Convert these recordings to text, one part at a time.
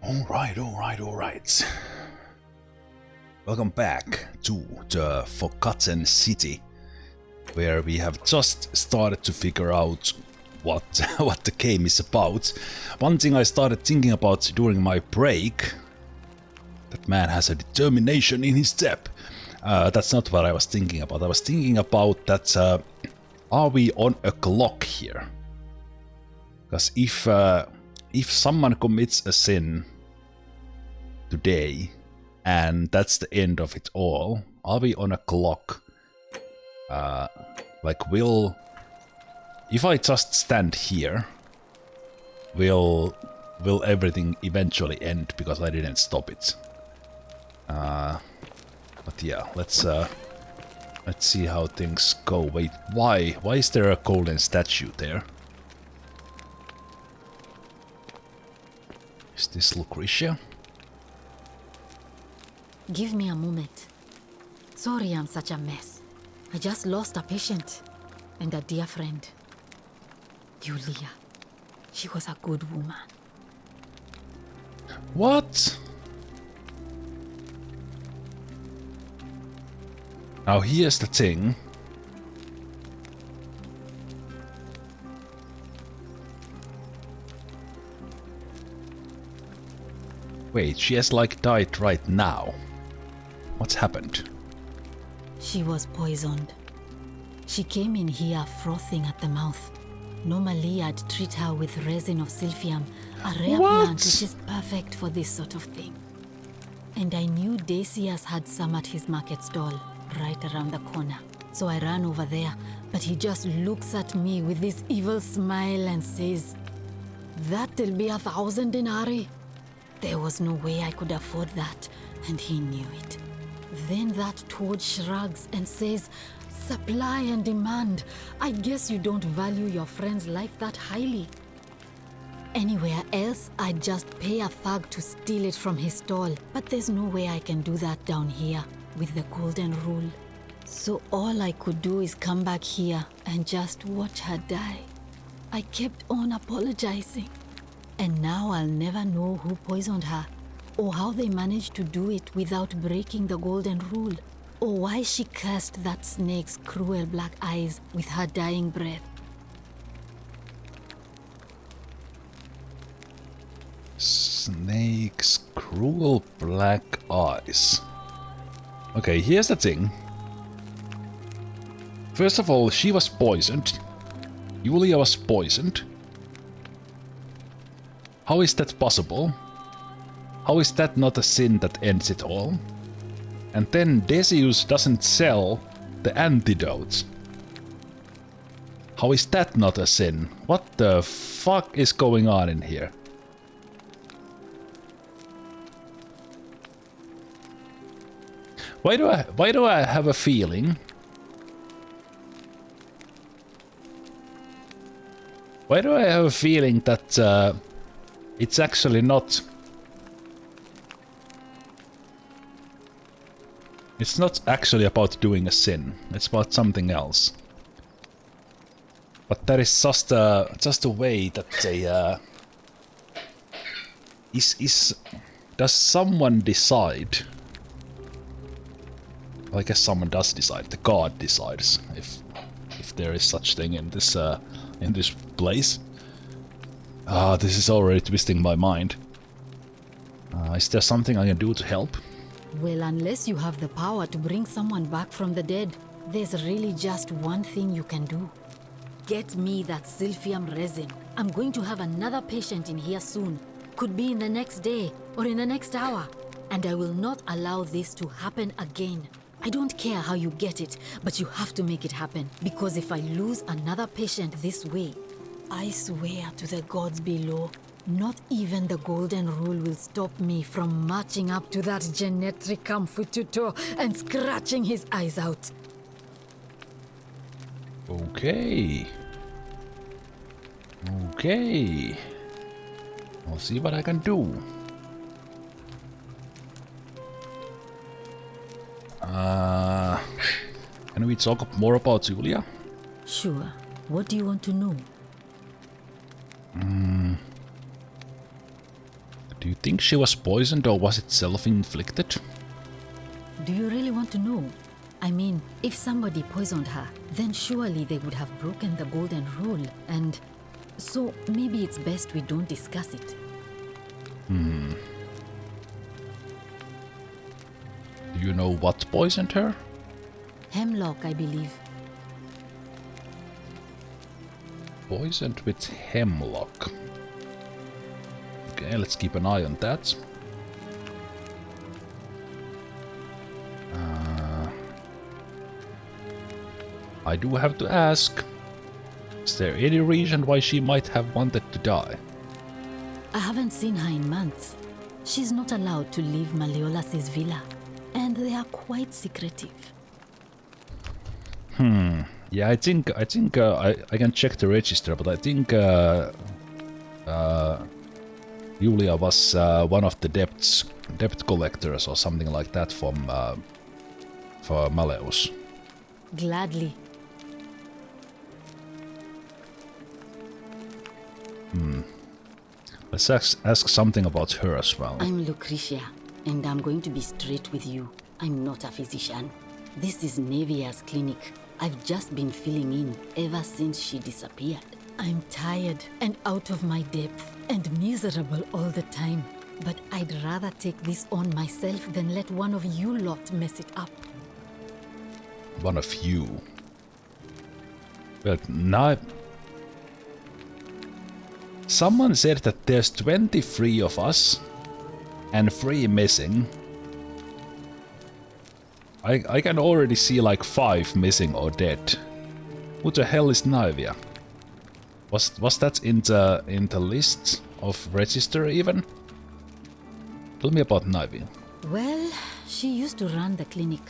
Alright. Welcome back to the Forgotten City, where we have just started to figure out what the game is about. One thing I started thinking about during my break, that man has a determination in his step. That's not what I was thinking about. I was thinking about that, are we on a clock here? Because if someone commits a sin today, and that's the end of it all, are we on a clock? If I just stand here, will everything eventually end because I didn't stop it? But yeah, let's see how things go. Wait, why is there a golden statue there? Is this Lucretia? Give me a moment. Sorry I'm such a mess. I just lost a patient and a dear friend. Yulia. She was a good woman. What? Now here's the thing. Wait, she has like died right now. What's happened? She was poisoned. She came in here frothing at the mouth. Normally I'd treat her with resin of silphium, a rare plant which is perfect for this sort of thing. And I knew Decius had some at his market stall, right around the corner. So I ran over there, but he just looks at me with this evil smile and says, "That'll be 1,000 denarii." There was no way I could afford that, and he knew it. Then that toad shrugs and says, "Supply and demand. I guess you don't value your friend's life that highly." Anywhere else, I'd just pay a thug to steal it from his stall, but there's no way I can do that down here with the golden rule. So all I could do is come back here and just watch her die. I kept on apologizing. And now I'll never know who poisoned her, or how they managed to do it without breaking the golden rule, or why she cursed that snake's cruel black eyes with her dying breath. Snake's cruel black eyes. Okay, here's the thing. First of all, she was poisoned. Yulia was poisoned. How is that possible? How is that not a sin that ends it all? And then Decius doesn't sell the antidotes. How is that not a sin? What the fuck is going on in here? Why do I have a feeling? Why do I have a feeling that it's actually not... It's not actually about doing a sin. It's about something else. But that is just a way that they... Does someone decide? Well, I guess someone does decide. The god decides if there is such thing in this place. This is already twisting my mind. Is there something I can do to help? Well, unless you have the power to bring someone back from the dead, there's really just one thing you can do. Get me that silphium resin. I'm going to have another patient in here soon. Could be in the next day or in the next hour. And I will not allow this to happen again. I don't care how you get it, but you have to make it happen. Because if I lose another patient this way, I swear to the gods below, not even the golden rule will stop me from marching up to that genetricum fututo and scratching his eyes out. Okay. I'll see what I can do. Can we talk more about Yulia? Sure. What do you want to know? Do you think she was poisoned or was it self-inflicted? Do you really want to know? I mean, if somebody poisoned her, then surely they would have broken the golden rule, and so maybe it's best we don't discuss it. Do you know what poisoned her? Hemlock, I believe. Poisoned with hemlock. Okay, let's keep an eye on that. I do have to ask, is there any reason why she might have wanted to die? I haven't seen her in months. She's not allowed to leave Malleolas's villa, and they are quite secretive. Yeah, I think I can check the register, but I think Yulia was one of the debt collectors or something like that from for Malleus. Gladly. Let's ask something about her as well. I'm Lucretia, and I'm going to be straight with you. I'm not a physician. This is Nevia's clinic. I've just been filling in ever since she disappeared. I'm tired and out of my depth and miserable all the time. But I'd rather take this on myself than let one of you lot mess it up. One of you. Well, now... Someone said that there's 23 of us and 3 missing. I can already see like 5 missing or dead. Who the hell is Naivia? Was that in the list of register even? Tell me about Naivia. Well, she used to run the clinic.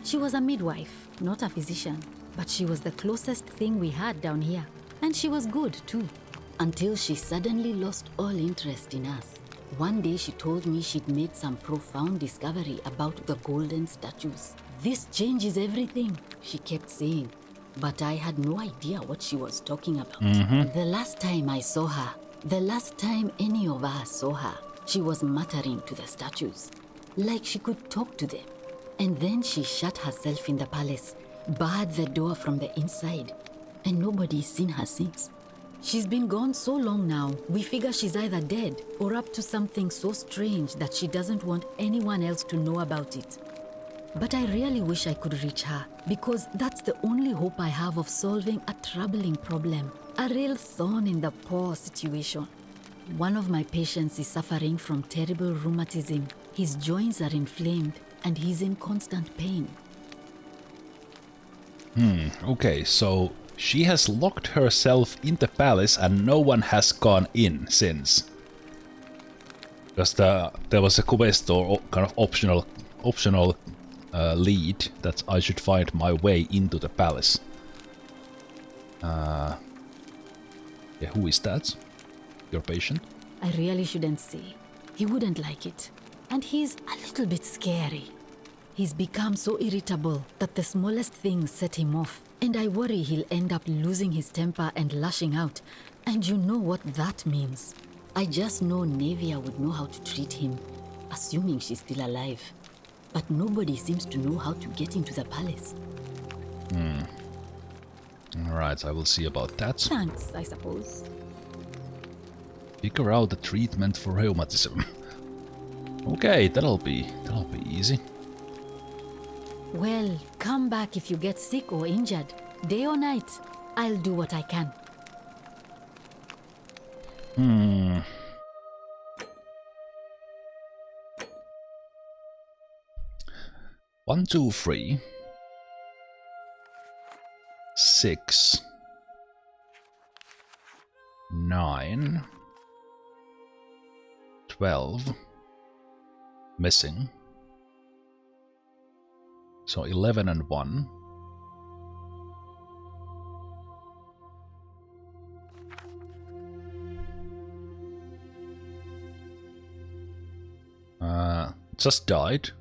She was a midwife, not a physician, but she was the closest thing we had down here. And she was good too. Until she suddenly lost all interest in us. One day she told me she'd made some profound discovery about the golden statues. This changes everything, she kept saying. But I had no idea what she was talking about. The last time I saw her, the last time any of us saw her, she was muttering to the statues, like she could talk to them. And then she shut herself in the palace, barred the door from the inside, and nobody's seen her since. She's been gone so long now, we figure she's either dead or up to something so strange that she doesn't want anyone else to know about it. But I really wish I could reach her, because that's the only hope I have of solving a troubling problem, a real thorn in the paw situation. One of my patients is suffering from terrible rheumatism. His joints are inflamed and he's in constant pain. Okay, so she has locked herself in the palace and no one has gone in since. Because there was a quest or kind of optional lead that I should find my way into the palace. Yeah, who is that? Your patient? I really shouldn't say. He wouldn't like it. And he's a little bit scary. He's become so irritable that the smallest things set him off. And I worry he'll end up losing his temper and lashing out. And you know what that means. I just know Nevia would know how to treat him, assuming she's still alive. But nobody seems to know how to get into the palace. Alright, I will see about that. Thanks, I suppose. Figure out the treatment for rheumatism. Okay, that'll be easy. Well, come back if you get sick or injured. Day or night, I'll do what I can. 1, 2, 3, 6, 9, 12, missing. So 11 and 1. Just died.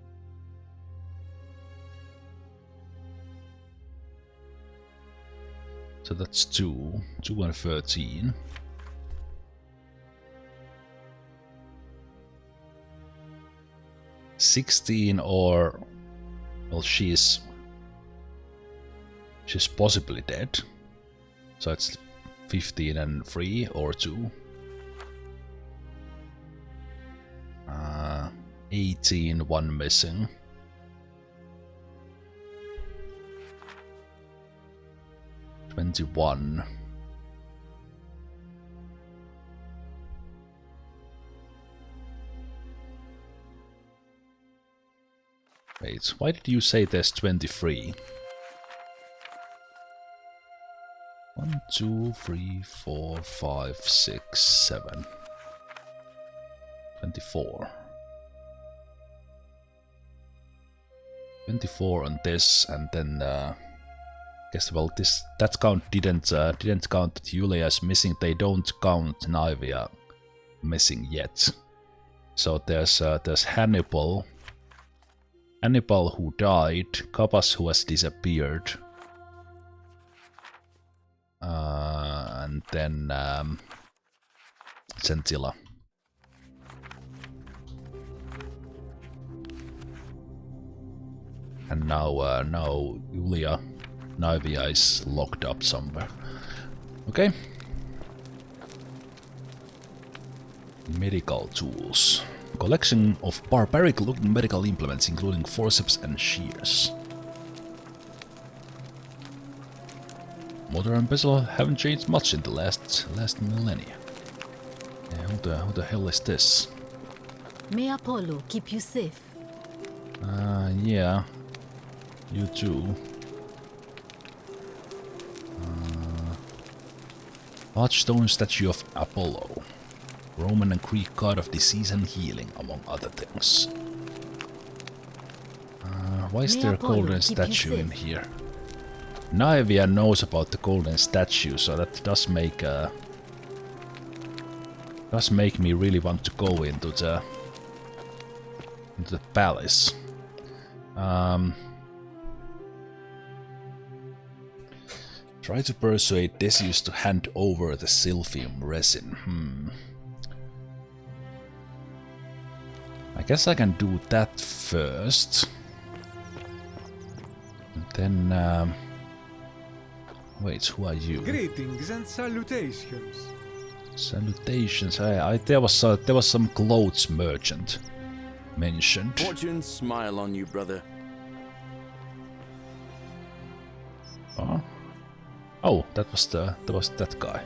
So that's 2 and 13. 16 or... Well, she's possibly dead. So it's 15 and 3 or 2. 18, 1 missing. $21. Wait, why did you say there's 23? 1, 2, 3, 4, 5, 6, 7. 24. 24 on this, and then guess well that count didn't count that Yulia is missing. They don't count Naivia missing yet. So there's Hannibal who died, Kabas who has disappeared, and then Centilla. And now Yulia Naivia is locked up somewhere. Okay. Medical tools. Collection of barbaric-looking medical implements, including forceps and shears. Mortar and pestle haven't changed much in the last millennia. Yeah, who the hell is this? May Apollo keep you safe. Yeah. You too. Large stone statue of Apollo. Roman and Greek god of disease and healing, among other things. Why is there a golden statue in here? Naivia knows about the golden statue, so that does make me really want to go into the palace. Try to persuade Decius to hand over the silphium resin. I guess I can do that first. And then... wait, who are you? Greetings and salutations. Salutations. There was some clothes merchant mentioned. Fortune smile on you, brother. Oh, that was that guy.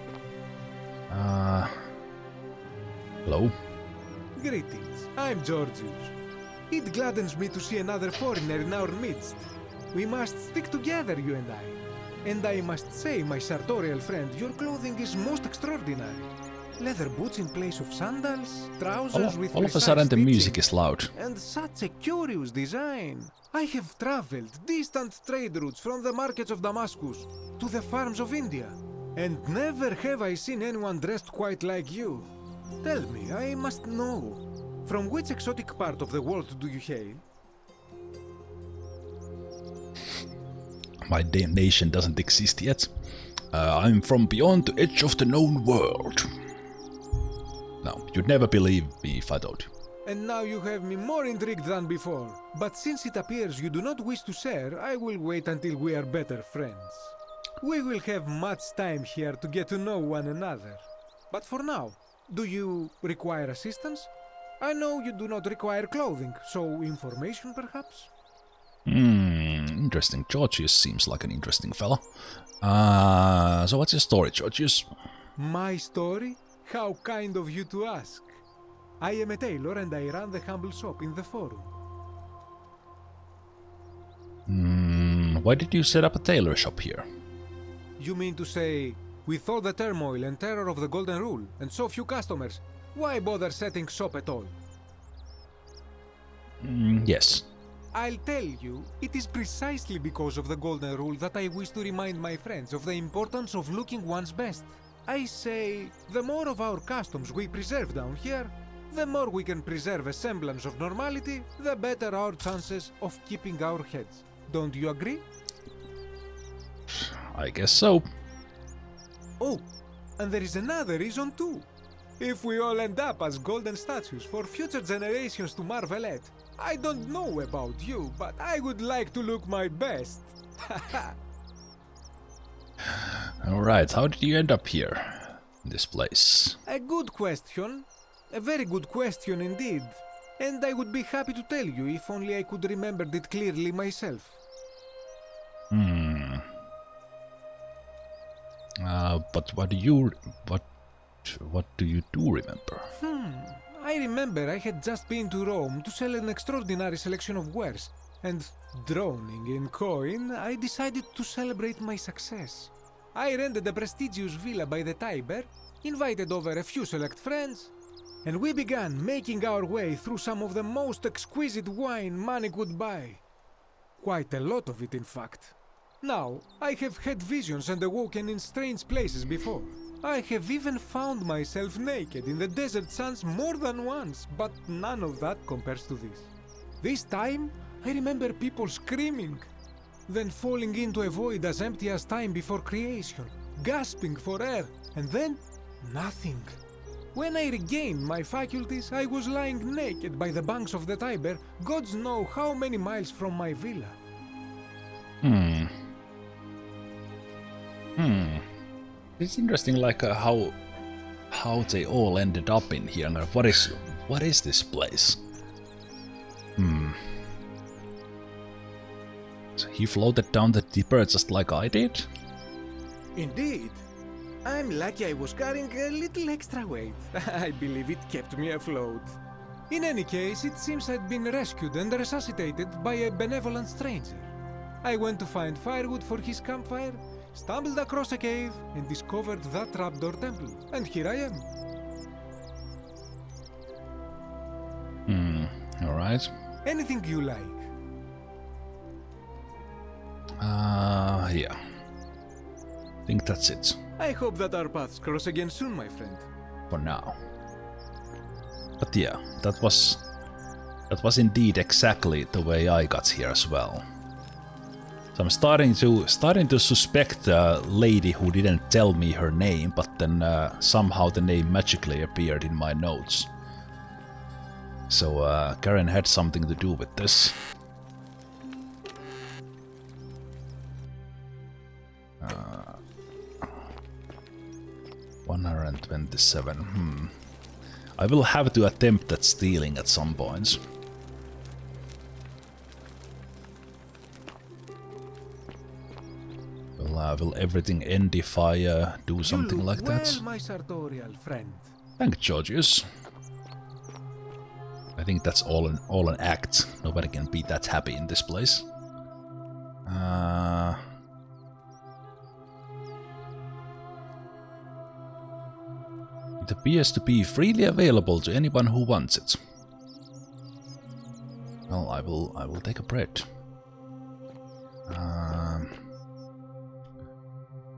Hello. Greetings. I'm Georgius. It gladdens me to see another foreigner in our midst. We must stick together, you and I. And I must say, my sartorial friend, your clothing is most extraordinary. Leather boots in place of sandals, trousers with all of a sudden the music is loud. And such a curious design. I have traveled distant trade routes from the markets of Damascus to the farms of India, and never have I seen anyone dressed quite like you. Tell me, I must know, from which exotic part of the world do you hail? My nation doesn't exist yet. I'm from beyond the edge of the known world. No, you'd never believe me if I told you. And now you have me more intrigued than before. But since it appears you do not wish to share, I will wait until we are better friends. We will have much time here to get to know one another. But for now, do you require assistance? I know you do not require clothing, so information perhaps? Interesting. Georgius seems like an interesting fella. So what's your story, Georgius? My story? How kind of you to ask. I am a tailor and I run the humble shop in the forum. Why did you set up a tailor shop here? You mean to say, with all the turmoil and terror of the Golden Rule and so few customers, why bother setting shop at all? Yes. I'll tell you, it is precisely because of the Golden Rule that I wish to remind my friends of the importance of looking one's best. I say, the more of our customs we preserve down here, the more we can preserve a semblance of normality, the better our chances of keeping our heads. Don't you agree? I guess so. Oh, and there is another reason too. If we all end up as golden statues for future generations to marvel at, I don't know about you, but I would like to look my best. Alright, how did you end up here? In this place? A good question. A very good question indeed. And I would be happy to tell you if only I could remember it clearly myself. But what do you do remember? I remember I had just been to Rome to sell an extraordinary selection of wares, and drowning in coin, I decided to celebrate my success. I rented a prestigious villa by the Tiber, invited over a few select friends, and we began making our way through some of the most exquisite wine money could buy. Quite a lot of it, in fact. Now, I have had visions and awoken in strange places before. I have even found myself naked in the desert sands more than once, but none of that compares to this. This time, I remember people screaming, then falling into a void as empty as time before creation, gasping for air, and then nothing. When I regained my faculties, I was lying naked by the banks of the Tiber, gods know how many miles from my villa. It's interesting, like how they all ended up in here. And what is this place? So he floated down the Tiber just like I did? Indeed. I'm lucky I was carrying a little extra weight. I believe it kept me afloat. In any case, it seems I'd been rescued and resuscitated by a benevolent stranger. I went to find firewood for his campfire, stumbled across a cave, and discovered that trapdoor temple. And here I am. Alright. Anything you like. Yeah. I think that's it. I hope that our paths cross again soon, my friend. For now. But yeah, that was indeed exactly the way I got here as well. So I'm starting to suspect the lady who didn't tell me her name, but then somehow the name magically appeared in my notes. So Karen had something to do with this. 127. I will have to attempt at stealing at some points. Will everything end if I do something like that? My sartorial friend. Thank you, Georgius. I think that's all an act. Nobody can be that happy in this place. It appears to be freely available to anyone who wants it. Well, I will take a bread. Let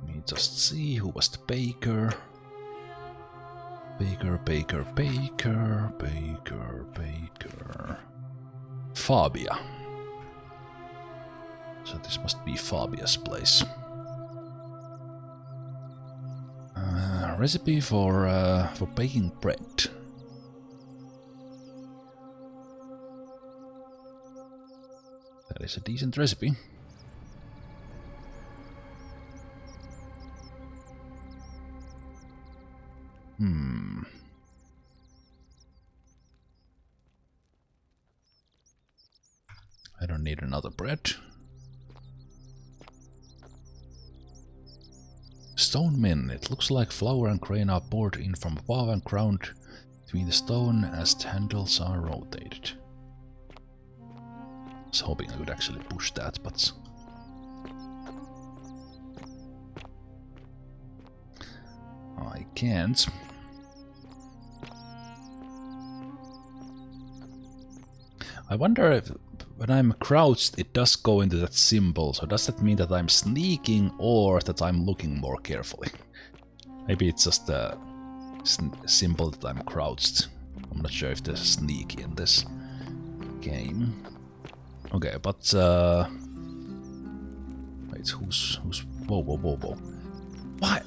me just see who was the baker. Baker. Fabia. So this must be Fabia's place. Recipe for baking bread. That is a decent recipe. I don't need another bread. Stone min. It looks like flour and grain are poured in from above and ground between the stone as the handles are rotated. I was hoping I could actually push that, but I can't. I wonder if when I'm crouched it does go into that symbol, so does that mean that I'm sneaking or that I'm looking more carefully? Maybe it's just a symbol that I'm crouched. I'm not sure if there's a sneak in this game. Okay, but wait, who's whoa. What?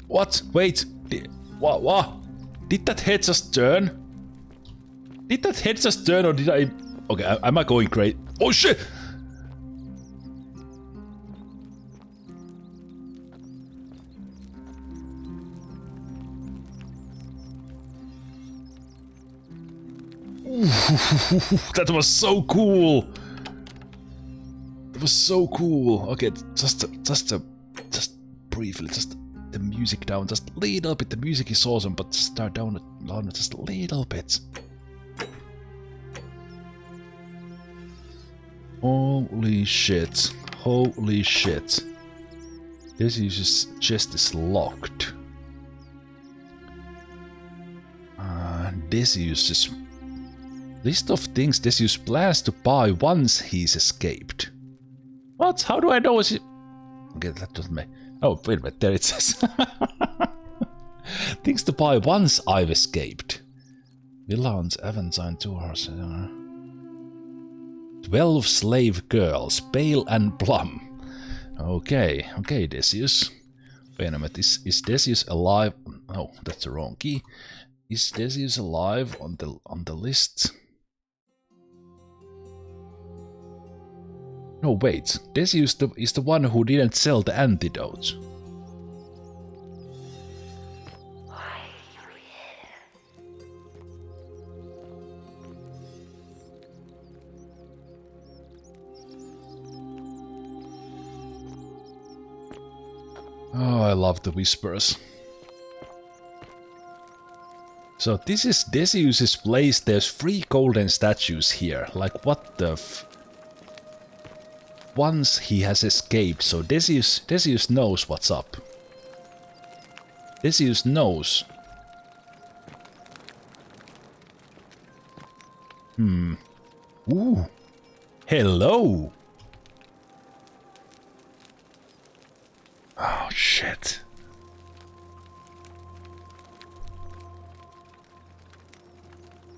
What? Wait. What? Did that head just turn? Did that head just turn or did I... Okay, am I going great? Oh shit! That was so cool! It was so cool. Okay, just briefly, just the music down, just a little bit. The music is awesome, but start down just a little bit. Holy shit! Holy shit! This chest is locked. This uses list of things Decius plans to buy once he's escaped. What? How do I know? Is it? Okay, that doesn't make. Oh, wait a minute. There it says. Things to buy once I've escaped. Villains, Aventine, 2 horses. 12 slave girls, pale and plump. Okay, Decius. Wait a minute. Is Decius alive? Oh, that's the wrong key. Is Decius alive on the list? No, wait. Decius is the one who didn't sell the antidote. Why are you here? Oh, I love the whispers. So this is Decius's place. There's 3 golden statues here. Like what the once he has escaped, so Decius knows what's up. Decius knows. Ooh. Hello. Oh shit.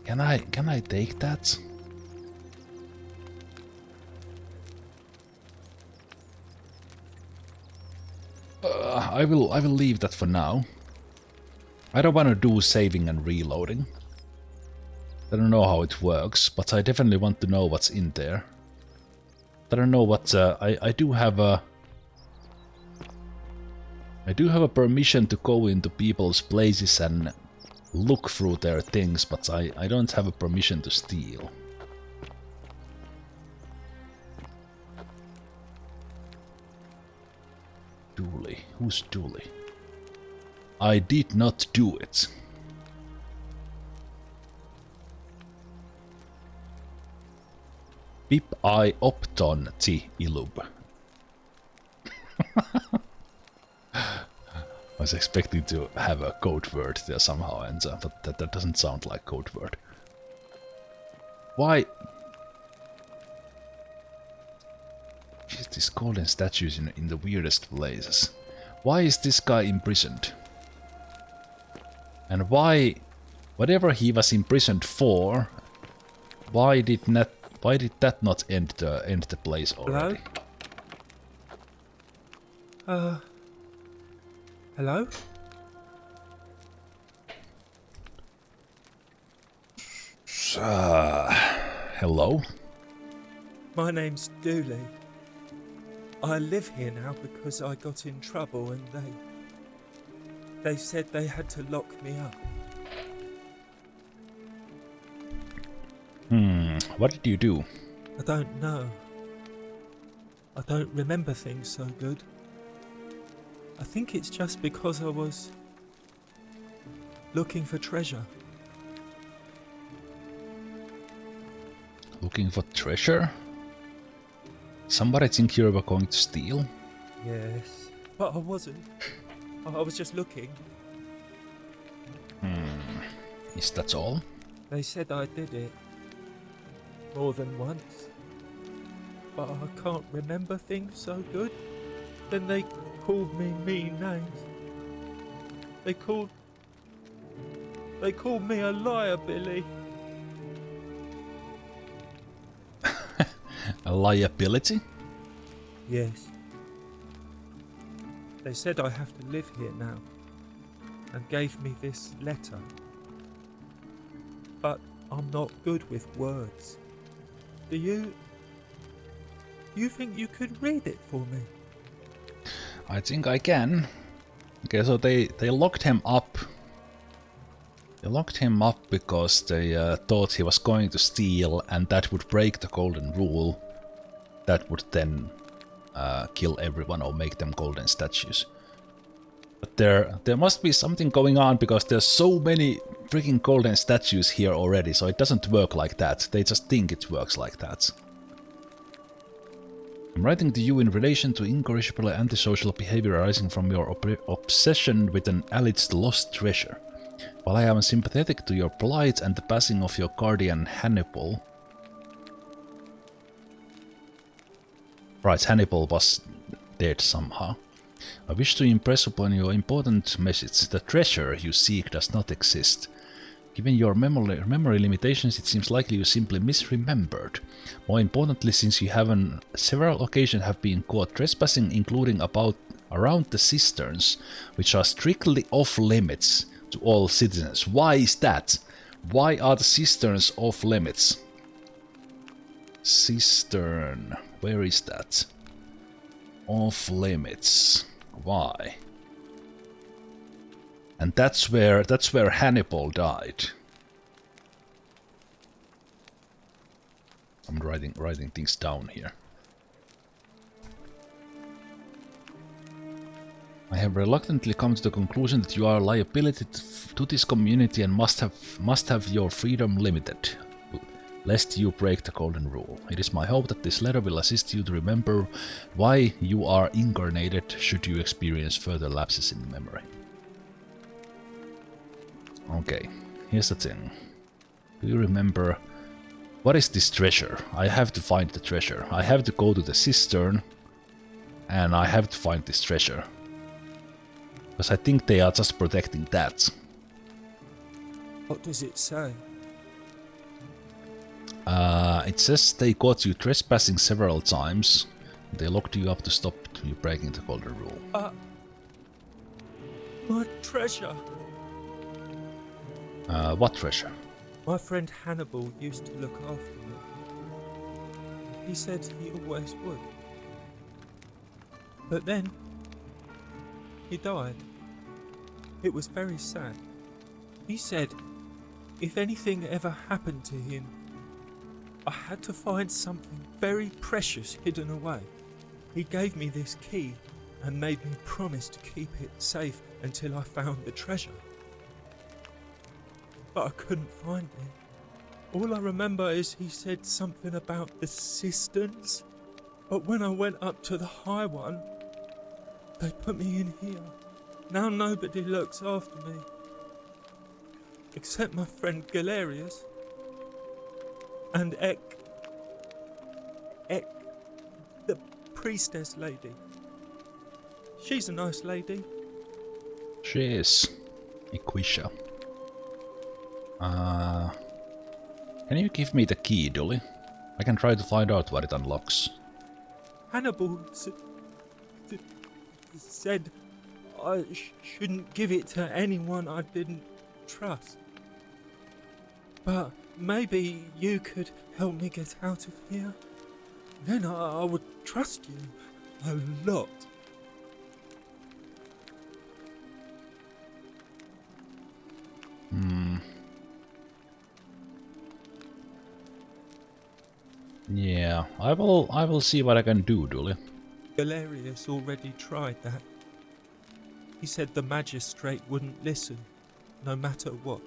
Can I take that? I will leave that for now. I don't want to do saving and reloading. I don't know how it works, but I definitely want to know what's in there. I don't know what I do have a permission to go into people's places and look through their things, but I don't have a permission to steal. Dooley. Who's Dooley? I did not do it. Pip I opton ti ilub. I was expecting to have a code word there somehow, and but that doesn't sound like code word. Why? Jeez, these golden statues in the weirdest places. Why is this guy imprisoned? And why, whatever he was imprisoned for, why did that not end the place already? Hello? Hello? Hello? My name's Dooley. I live here now because I got in trouble and they said they had to lock me up. What did you do? I don't know. I don't remember things so good. I think it's just because I was looking for treasure. Looking for treasure? Somebody think you were going to steal? Yes, but I wasn't. I was just looking. Is that all? They said I did it more than once, but I can't remember things so good. Then they called me mean names. They called me a liar, Billy. A liability? Yes. They said I have to live here now, and gave me this letter. But I'm not good with words. Do you think you could read it for me? I think I can. Okay, so they locked him up. They locked him up because they thought he was going to steal, and that would break the golden rule. That would then kill everyone or make them golden statues. But there must be something going on, because there's so many freaking golden statues here already, so it doesn't work like that. They just think it works like that. I'm writing to you in relation to incorrigible antisocial behavior arising from your obsession with an alleged lost treasure. While I am sympathetic to your plight and the passing of your guardian Hannibal... Right, Hannibal was dead somehow. I wish to impress upon you an important message. The treasure you seek does not exist. Given your memory limitations, it seems likely you simply misremembered. More importantly, since you have on several occasions have been caught trespassing, including around the cisterns, which are strictly off limits to all citizens. Why is that? Why are the cisterns off limits? Cistern, where is that? Off limits. Why? And that's where Hannibal died. I'm writing things down here. I have reluctantly come to the conclusion that you are a liability to this community and must have your freedom limited, lest you break the golden rule. It is my hope that this letter will assist you to remember why you are incarnated should you experience further lapses in memory. Okay, here's the thing. Do you remember... What is this treasure? I have to find the treasure. I have to go to the cistern, and I have to find this treasure. Because I think they are just protecting that. What does it say? It says they caught you trespassing several times. They locked you up to stop you breaking the golden rule. My treasure! What treasure? My friend Hannibal used to look after me. He said he always would. But then, he died. It was very sad. He said if anything ever happened to him, I had to find something very precious hidden away. He gave me this key and made me promise to keep it safe until I found the treasure. But I couldn't find it. All I remember is he said something about the cisterns, but when I went up to the high one, they put me in here. Now nobody looks after me, except my friend Galerius and Ek, the priestess lady. She's a nice lady. She is. Equisha. Can you give me the key, Dolly? I can try to find out what it unlocks. Hannibal said I shouldn't give it to anyone I didn't trust. But maybe you could help me get out of here. Then I would trust you a lot. Yeah, I will see what I can do, Dolly. Galerius already tried that. He said the magistrate wouldn't listen, no matter what.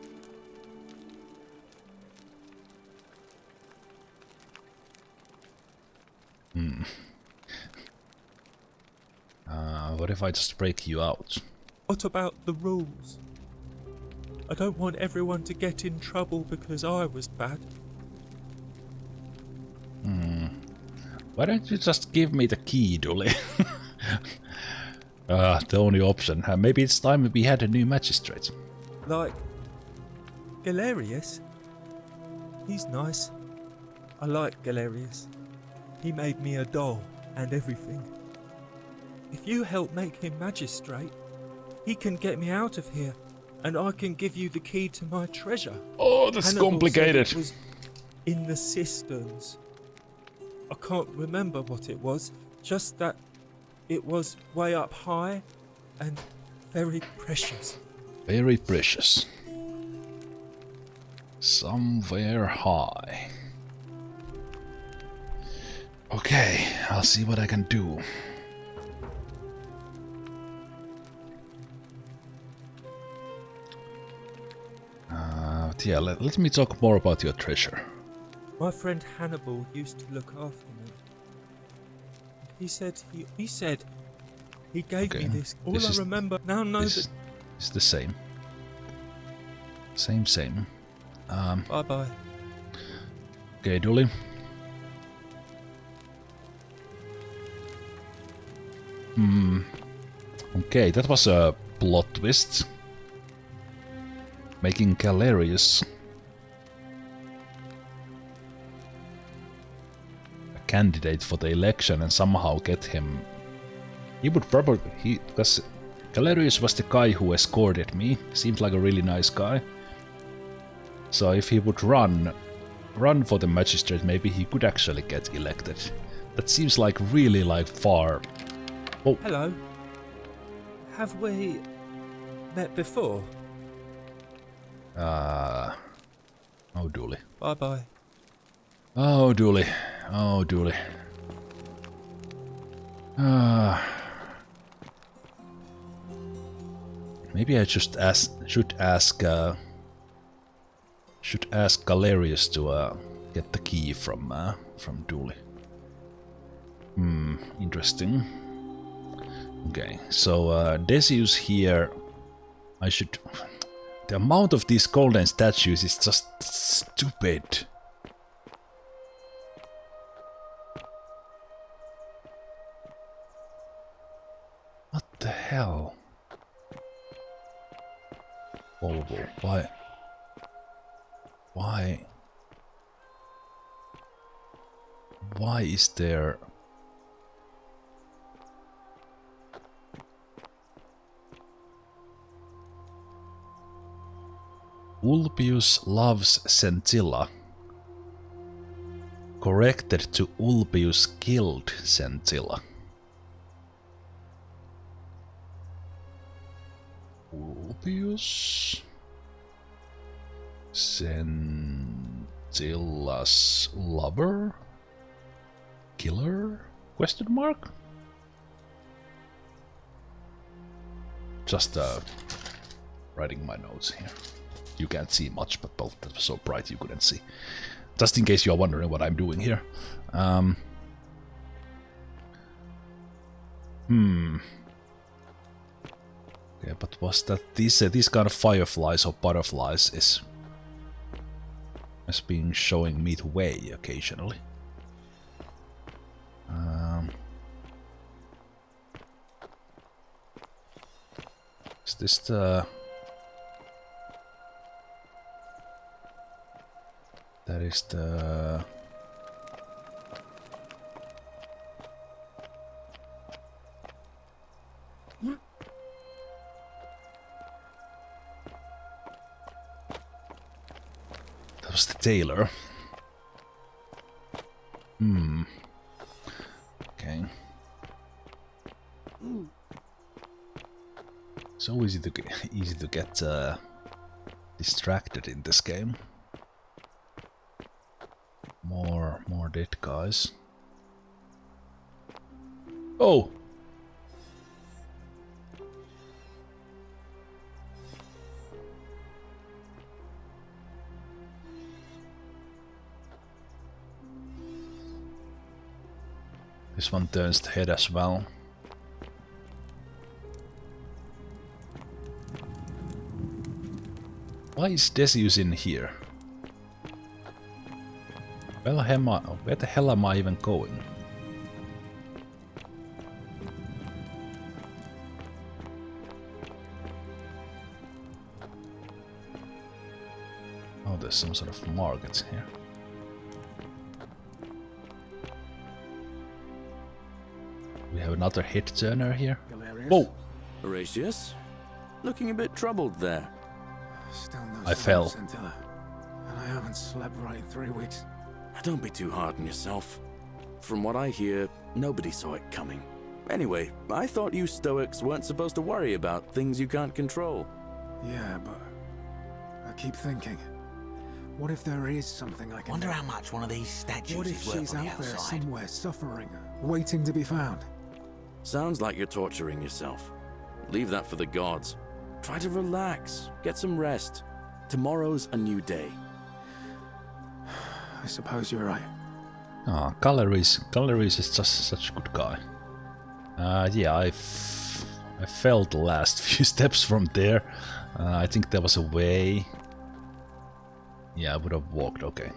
What if I just break you out? What about the rules? I don't want everyone to get in trouble because I was bad. Why don't you just give me the key, Dolly? The only option. Maybe it's time we had a new magistrate. Like Galerius? He's nice. I like Galerius. He made me a doll and everything. If you help make him magistrate, he can get me out of here and I can give you the key to my treasure. Oh, that's Hannibal complicated. said it was in the cisterns. I can't remember what it was, just that it was way up high and very precious. Very precious. Somewhere high. Okay, I'll see what I can do. Yeah, let me talk more about your treasure. My friend Hannibal used to look after me. He said he gave Okay, me this. All this I is- remember now knows This is the same. Same. that. Bye bye. Okay, Dooley. Okay, that was a plot twist. Making Galerius a candidate for the election and somehow get him. He would probably because Galerius was the guy who escorted me. Seemed like a really nice guy. So if he would run for the magistrate, maybe he could actually get elected. That seems like really far. Oh, Hello. Have we met before? oh Dooley. Bye bye. Oh Dooley. Oh Dooley. Maybe I just should ask Galerius to get the key from Dooley. Interesting. Okay, so Decius here. I should. The amount of these golden statues is just stupid. What the hell? Whoa, why? Why is there... Ulpius loves Scintilla. Corrected to Ulpius killed Scintilla. Ulpius Scintilla's lover? Killer? Question mark? Just writing my notes here. You can't see much, but both that was so bright you couldn't see. Just in case you are wondering what I'm doing here. Okay, but was that these kind of fireflies or butterflies is being showing me the way occasionally. Is this the... That is the... That was the tailor. Okay. So easy to get distracted in this game. More dead guys. Oh! This one turns the head as well. Why is Decius in here? Where the hell am I even going? Oh, there's some sort of market here. We have another hit turner here. Whoa! Horatius? Looking a bit troubled there. Still no I sign fell. of Scintilla, and I haven't slept right in 3 weeks. Don't be too hard on yourself. From what I hear, nobody saw it coming. Anyway, I thought you Stoics weren't supposed to worry about things you can't control. Yeah, but I keep thinking, what if there is something I can Wonder do? how much one of these statues What if is worth she's on the out there outside. somewhere suffering, waiting to be found? Sounds like you're torturing yourself. Leave that for the gods. Try to relax, get some rest. Tomorrow's a new day. I suppose you're right. Ah, Galleries is just such a good guy. Yeah, I fell the last few steps from there. I think there was a way. Yeah, I would have walked. Okay.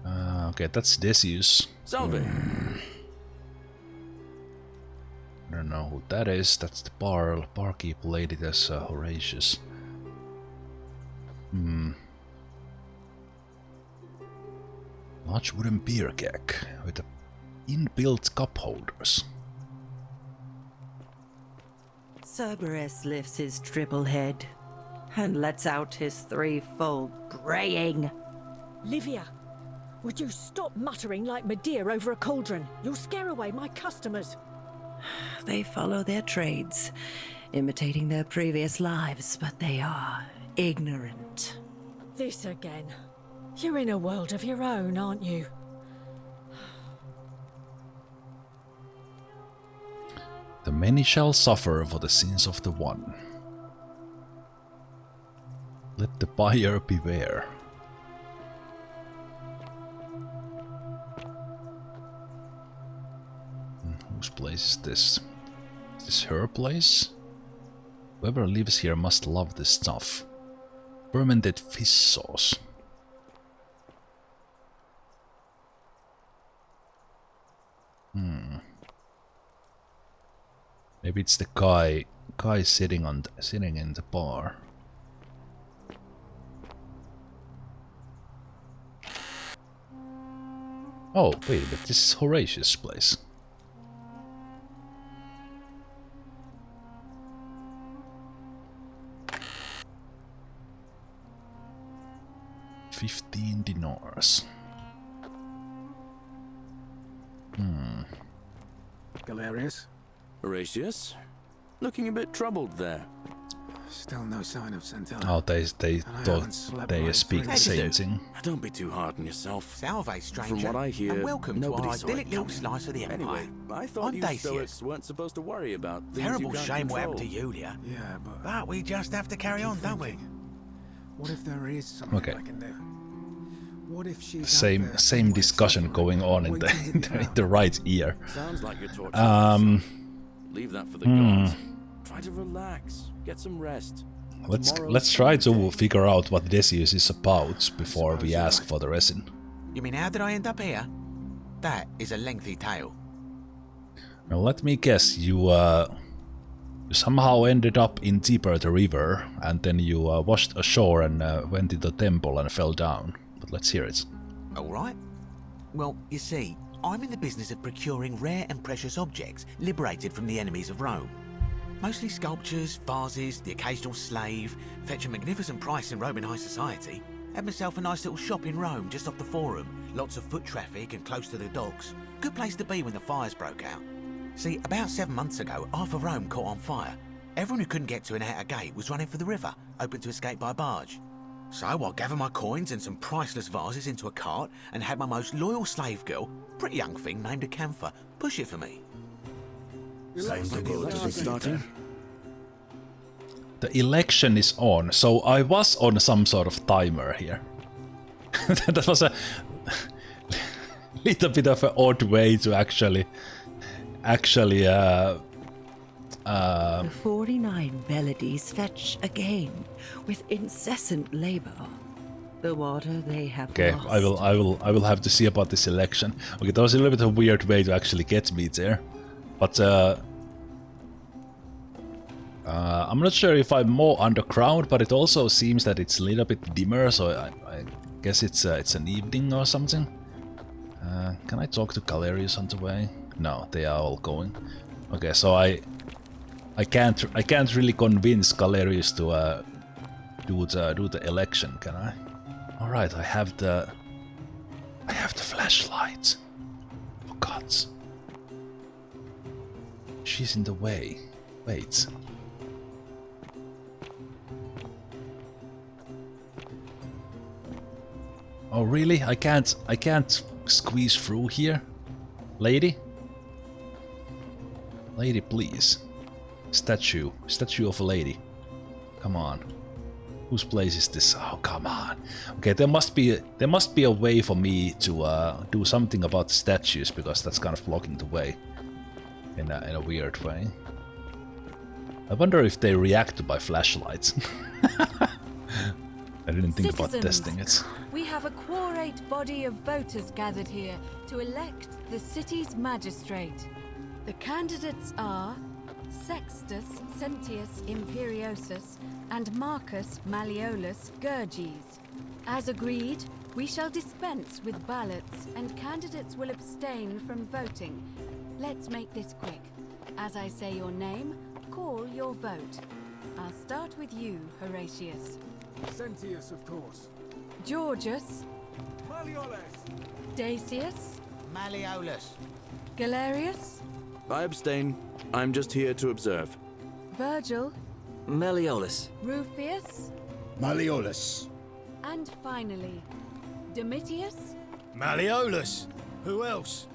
Okay, that's Decius. Salve! I don't know who that is. That's the barkeep lady. That's Horatius. Large wooden beer keg with inbuilt cup holders. Cerberus lifts his triple head and lets out his threefold braying. Livia, would you stop muttering like Medea over a cauldron? You'll scare away my customers. They follow their trades, imitating their previous lives, but they are ignorant. This again. You're in a world of your own, aren't you? The many shall suffer for the sins of the one. Let the buyer beware. Whose place is this? Is this her place? Whoever lives here must love this stuff. Fermented fish sauce. Maybe it's the guy sitting in the bar. Oh, wait a minute, this is Horatius' place. $15 dinars. Galerius? Horatius? Looking a bit troubled there. Still no sign of Scintilla. Oh, they I thought haven't slept they right speak through the same it. thing. Don't be too hard on yourself. Salve, stranger. From what I hear, and welcome to nobody our saw it idyllic little coming. slice of the empire. Anyway, I thought I'm you Decius. Stoics weren't supposed to worry about things Terrible you can't shame what happened to control. Yulia. Yeah, but But we just have to carry on, don't we? what if there is something Okay. I can do? What if she's out Same there same somewhere discussion suffering, going on in waiting to be the found? the right ear. Sounds like you're torturing yourself. Leave that for the gods. Try to relax, get some rest. Let's try to figure out what Decius is about before we ask for the resin. You mean, how did I end up here? That is a lengthy tale. Now let me guess, you somehow ended up in deeper the river, and then you washed ashore and went into the temple and fell down. But let's hear it. All right. Well, you see, I'm in the business of procuring rare and precious objects liberated from the enemies of Rome. Mostly sculptures, vases, the occasional slave, fetch a magnificent price in Roman high society. Had myself a nice little shop in Rome just off the Forum. Lots of foot traffic and close to the docks. Good place to be when the fires broke out. See, about 7 months ago, half of Rome caught on fire. Everyone who couldn't get to an outer gate was running for the river, open to escape by barge. So I gathered my coins and some priceless vases into a cart and had my most loyal slave girl, pretty young thing named Acantha, push it for me. Starting. The election is on, so I was on some sort of timer here. That was a little bit of an odd way to actually The 49 melodies fetch again with incessant labor. The water they have Okay, lost. I will have to see about this election. Okay, that was a little bit of a weird way to actually get me there, but I'm not sure if I'm more underground, but it also seems that it's a little bit dimmer, so I guess it's an evening or something. Can I talk to Galerius on the way? No, they are all going. Okay, so I can't really convince Galerius do the election, can I? All right, I have the flashlight. Oh God. She's in the way. Wait. Oh really? I can't squeeze through here? Lady? Lady, please. Statue of a lady. Come on. Whose place is this? Oh, come on. Okay, there must be a way for me to do something about the statues, because that's kind of blocking the way in a weird way. I wonder if they react to my flashlights. I didn't think about testing it. We have a quorate body of voters gathered here to elect the city's magistrate. The candidates are Sextus Sentius Imperiosus and Marcus Malleolus Gurges. As agreed, we shall dispense with ballots and candidates will abstain from voting. Let's make this quick. As I say your name, call your vote. I'll start with you, Horatius. Sentius, of course. Georgius. Malleolus. Dacius. Malleolus. Galerius. I abstain. I'm just here to observe. Virgil. Malleolus. Rufius. Malleolus. And finally, Domitius. Malleolus. Who else?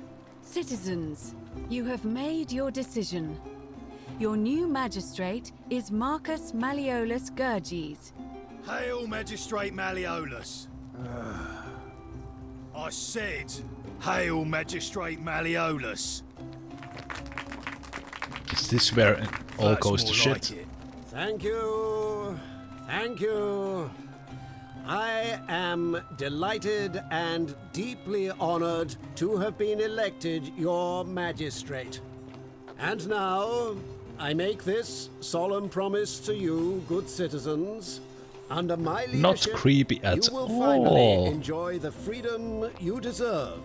Citizens, you have made your decision. Your new magistrate is Marcus Malleolus Gurges. Hail, Magistrate Malleolus. I said, hail, Magistrate Malleolus. Is this where it all That's goes to more shit? like it. Thank you. Thank you. I am delighted and deeply honored to have been elected your magistrate. And now, I make this solemn promise to you, good citizens. Under my leadership, Not creepy at you will all. finally enjoy the freedom you deserve.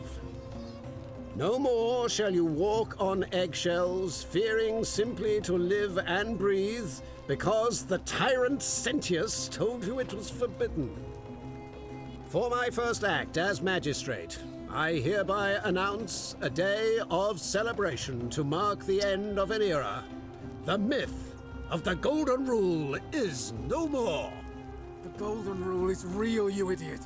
No more shall you walk on eggshells, fearing simply to live and breathe, because the tyrant Sentius told you it was forbidden. For my first act as magistrate, I hereby announce a day of celebration to mark the end of an era. The myth of the Golden Rule is no more. The Golden Rule is real, you idiot.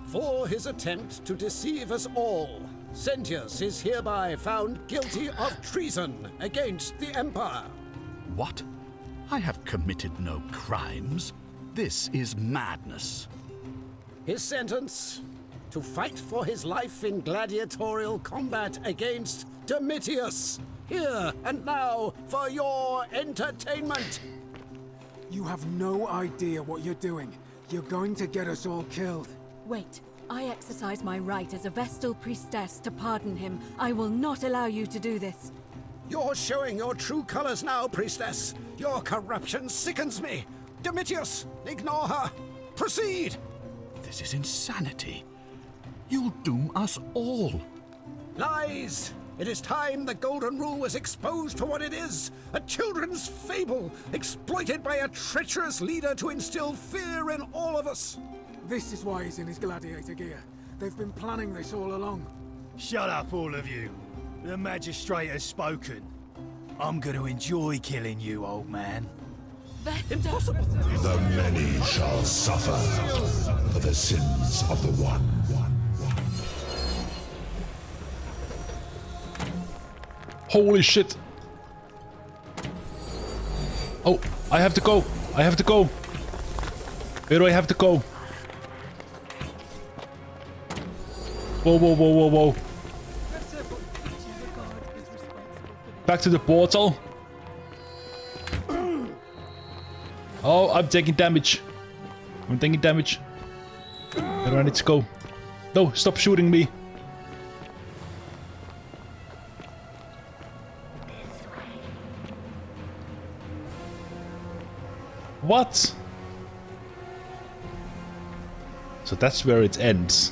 For his attempt to deceive us all, Sentius is hereby found guilty of treason against the Empire. What? I have committed no crimes. This is madness. His sentence: to fight for his life in gladiatorial combat against Domitius. Here and now for your entertainment. You have no idea what you're doing. You're going to get us all killed. Wait, I exercise my right as a Vestal priestess to pardon him. I will not allow you to do this. You're showing your true colors now, priestess. Your corruption sickens me. Domitius, ignore her. Proceed. This is insanity. You'll doom us all. Lies! It is time the Golden Rule was exposed for what it is, a children's fable, exploited by a treacherous leader to instill fear in all of us. This is why he's in his gladiator gear. They've been planning this all along. Shut up, all of you. The magistrate has spoken. I'm going to enjoy killing you, old man. Impossible! The many shall suffer for the sins of the one. Holy shit! Oh, I have to go! I have to go! Where do I have to go? Whoa, whoa, whoa, whoa, whoa. Back to the portal. Oh, I'm taking damage. I'm taking damage. Where do I need to go? No, stop shooting me. What? So that's where it ends.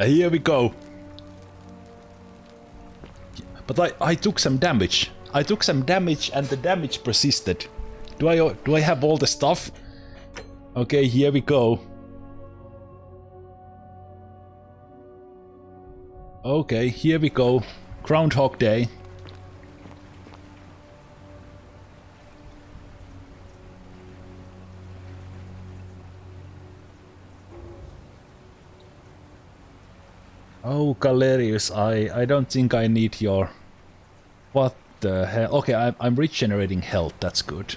Here we go. But I took some damage. I took some damage and the damage persisted. Do I have all the stuff? Okay, here we go. Okay, here we go. Groundhog Day. Oh, Galerius, I don't think I need your... What the hell? Okay, I'm regenerating health, that's good.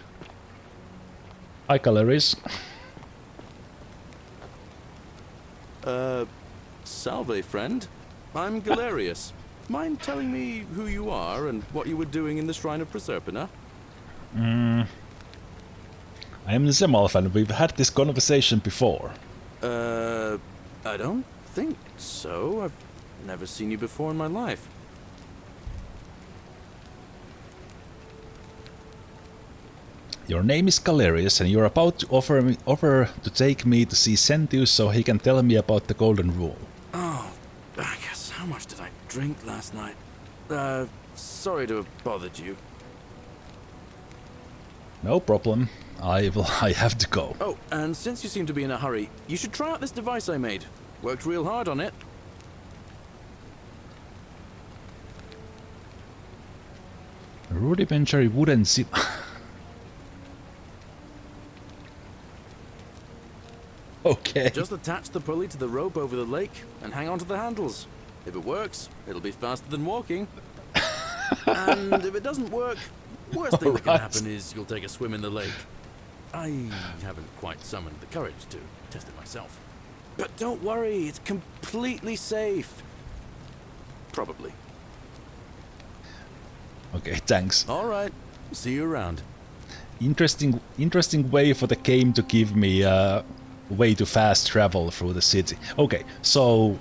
Hi, Galerius. Salve, friend. I'm Galerius. Mind telling me who you are and what you were doing in the Shrine of Proserpina? I am Zemalf and we've had this conversation before. I don't think so. I've never seen you before in my life. Your name is Galerius and you're about to offer to take me to see Sentius so he can tell me about the Golden Rule. Oh, I guess how much did I drink last night? Sorry to have bothered you. No problem. I have to go. Oh, and since you seem to be in a hurry, you should try out this device I made. Worked real hard on it. Rudimentary wooden zip. Okay. Just attach the pulley to the rope over the lake and hang on to the handles. If it works, it'll be faster than walking. And if it doesn't work, worst thing that can happen is you'll take a swim in the lake. I haven't quite summoned the courage to test it myself. But don't worry, it's completely safe. Probably. Okay, thanks. All right. See you around. Interesting way for the game to give me way to fast travel through the city. Okay, so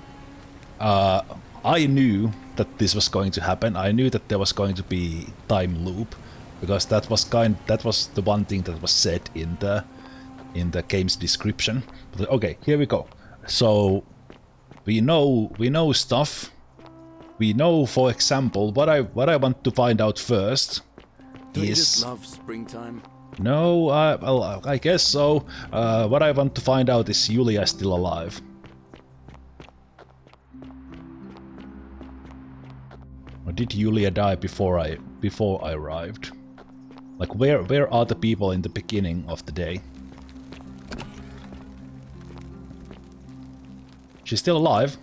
I knew that this was going to happen. I knew that there was going to be time loop because that was the one thing that was said in the game's description. But, okay, here we go. So we know stuff. We know, for example, what I want to find out first Do you is... just love springtime? No, well, I guess so. What I want to find out is Yulia is still alive. Or did Yulia die before I arrived? Like, where are the people in the beginning of the day? She's still alive.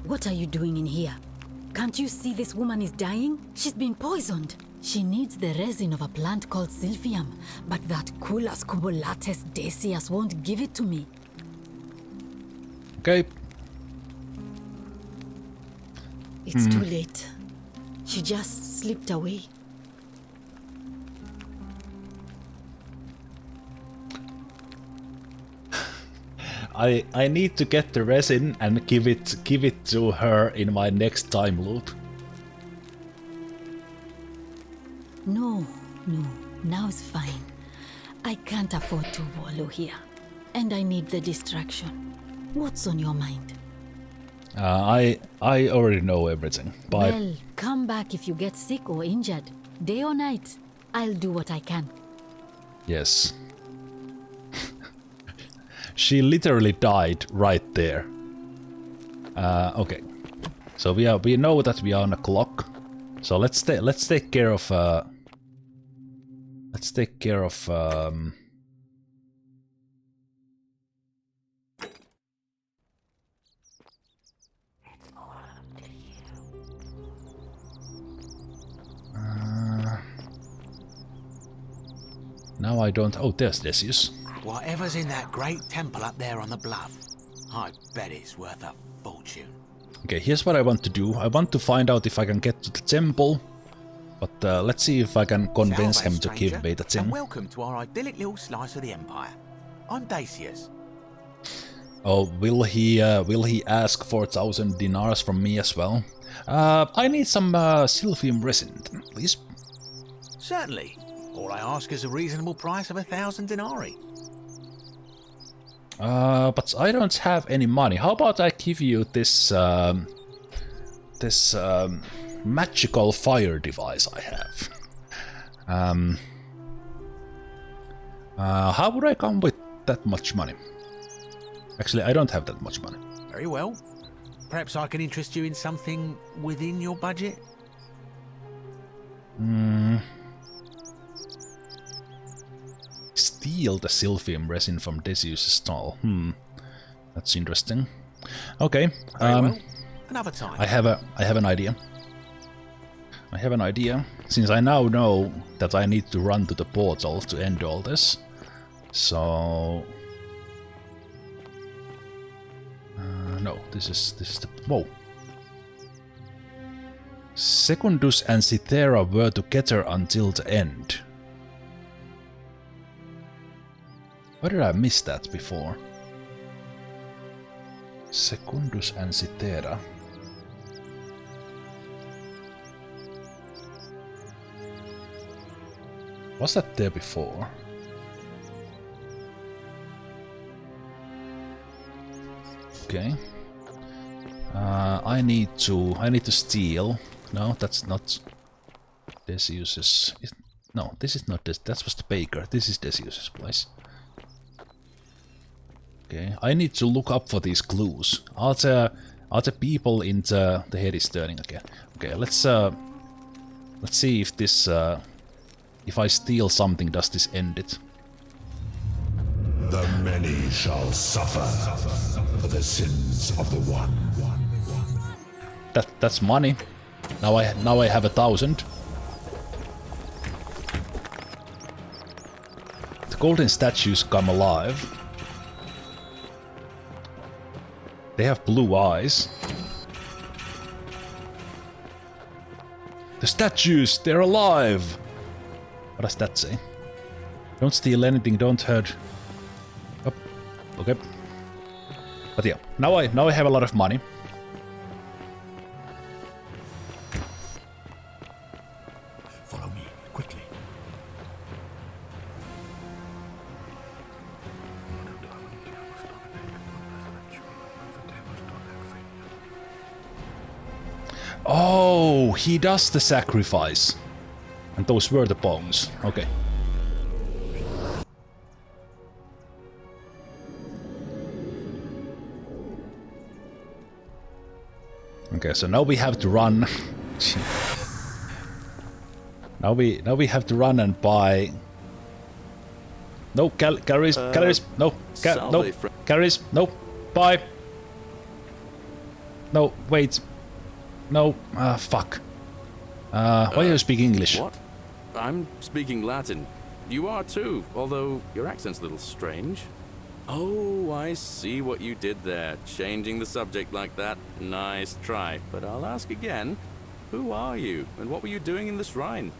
What are you doing in here? Can't you see this woman is dying? She's been poisoned. She needs the resin of a plant called Silphium, but that Culas cubulates decius won't give it to me. Okay. It's too late. She just slipped away. I need to get the resin and give it to her in my next time loop. No, now's fine. I can't afford to wallow here. And I need the distraction. What's on your mind? I already know everything. Bye. Well, come back if you get sick or injured. Day or night, I'll do what I can. Yes. She literally died right there. Okay. So we know that we are on a clock. So let's take care of now I don't... Oh, there's Decius. Whatever's in that great temple up there on the bluff, I bet it's worth a fortune. Okay, here's what I want to do. I want to find out if I can get to the temple, but let's see if I can convince him to give me the thing. And welcome to our idyllic little slice of the Empire. I'm Decius. Oh, will he ask 4,000 dinars from me as well? I need some Silphium resin, please. Certainly. All I ask is a reasonable price of 1,000 denarii. But I don't have any money. How about I give you this magical fire device I have? How would I come with that much money? Actually, I don't have that much money. Very well. Perhaps I can interest you in something within your budget? Steal the silphium resin from Decius' stall. That's interesting. Okay. Very well. Another time. I have an idea. I have an idea. Since I now know that I need to run to the portal to end all this, so no, this is the whoa. Secundus and Cythera were together until the end. Why did I miss that before? Secundus and Cythera. Was that there before? Okay. I need to steal. No, that's not Decius's. No, this is not this. That was the baker. This is Decius's place. Okay, I need to look up for these clues. Are the people in the head is turning again? Okay, let's see if this if I steal something, does this end it? The many shall suffer for the sins of the one. That's money. Now I have 1,000. The golden statues come alive. They have blue eyes. The statues, they're alive! What does that say? Don't steal anything, don't hurt. Oh, okay. But yeah, now I have a lot of money. Follow me, quickly. Oh, he does the sacrifice. And those were the bones. Okay. Okay, so now we have to run. now we have to run and buy. No calories, no, no calories, no, buy. No, wait. No, fuck. Why do you speak English? What? I'm speaking Latin. You are too, although your accent's a little strange. Oh, I see what you did there. Changing the subject like that. Nice try. But I'll ask again. Who are you, and what were you doing in the shrine?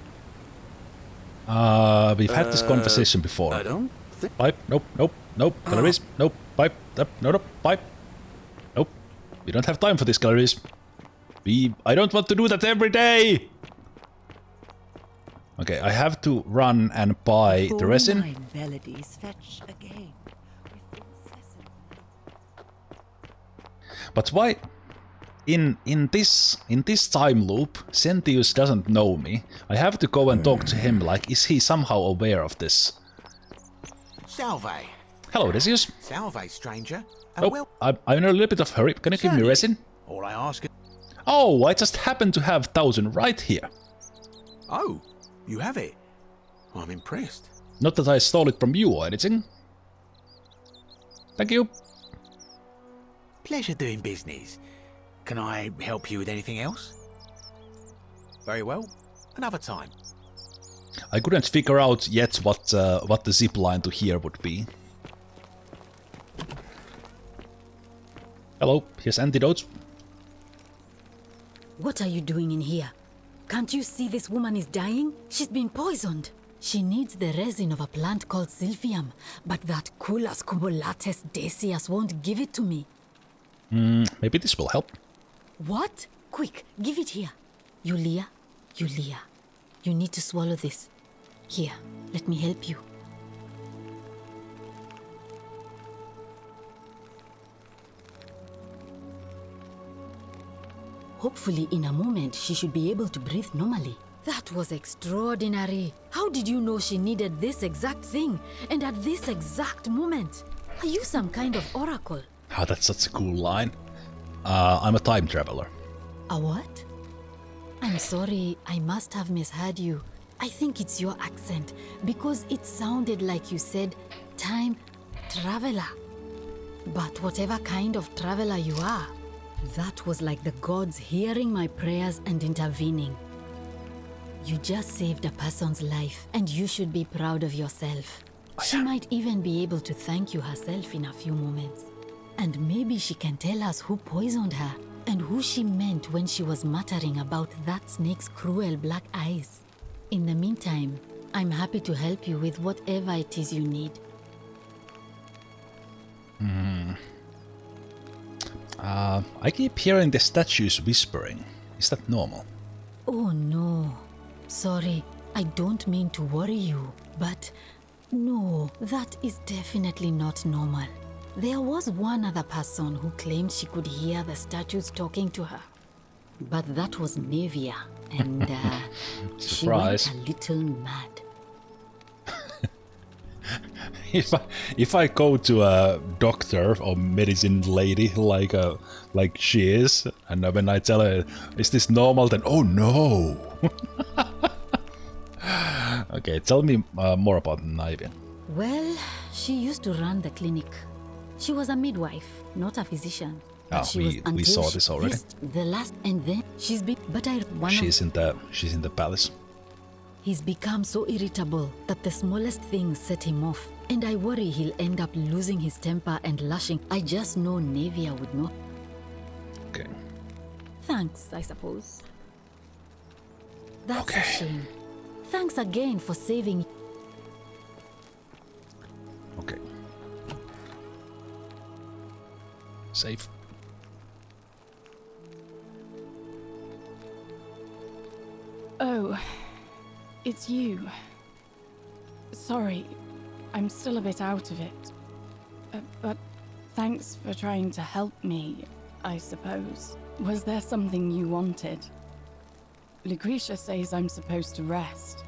We've had this conversation before. I don't think... Pipe, nope, nope, nope. Calories, nope. Pipe, nope, no, pipe. Nope. We don't have time for this, calories. I don't want to do that every day! Okay, I have to run and buy the resin. But why in this time loop Sentius doesn't know me? I have to go and talk to him, like, is he somehow aware of this? Salve. Hello, Decius. Salve, stranger. Oh, I'm in a little bit of hurry. Can you give me resin? All I ask is... Oh, I just happen to have 1,000 right here. Oh, you have it? I'm impressed. Not that I stole it from you or anything. Thank you. Pleasure doing business. Can I help you with anything else? Very well. Another time. I couldn't figure out yet what the zip line to here would be. Hello, here's antidotes. What are you doing in here? Can't you see this woman is dying? She's been poisoned. She needs the resin of a plant called silphium, but that Culas cubulates Decius won't give it to me. Maybe this will help. What? Quick, give it here. Yulia, you need to swallow this. Here, let me help you. Hopefully, in a moment, she should be able to breathe normally. That was extraordinary. How did you know she needed this exact thing and at this exact moment? Are you some kind of oracle? Oh, that's such a cool line. I'm a time traveler. A what? I'm sorry, I must have misheard you. I think it's your accent, because it sounded like you said time traveler. But whatever kind of traveler you are, that was like the gods hearing my prayers and intervening. You just saved a person's life, and you should be proud of yourself. She might even be able to thank you herself in a few moments. And maybe she can tell us who poisoned her and who she meant when she was muttering about that snake's cruel black eyes. In the meantime, I'm happy to help you with whatever it is you need. I keep hearing the statues whispering. Is that normal? Oh no. Sorry, I don't mean to worry you, but no, that is definitely not normal. There was one other person who claimed she could hear the statues talking to her. But that was Nevia, and she went a little mad. If I go to a doctor or medicine lady like she is, and when I tell her, is this normal, then oh no! Okay, tell me more about Naivia. Well, she used to run the clinic. She was a midwife, not a physician. We saw this already. The last, and then she's been. But she's in the palace. He's become so irritable that the smallest things set him off, and I worry he'll end up losing his temper and lashing. I just know Nevia would know. Okay. Thanks, I suppose. That's a shame. Thanks again for saving. Okay. Safe. Oh, it's you. Sorry, I'm still a bit out of it. But thanks for trying to help me, I suppose. Was there something you wanted? Lucretia says I'm supposed to rest.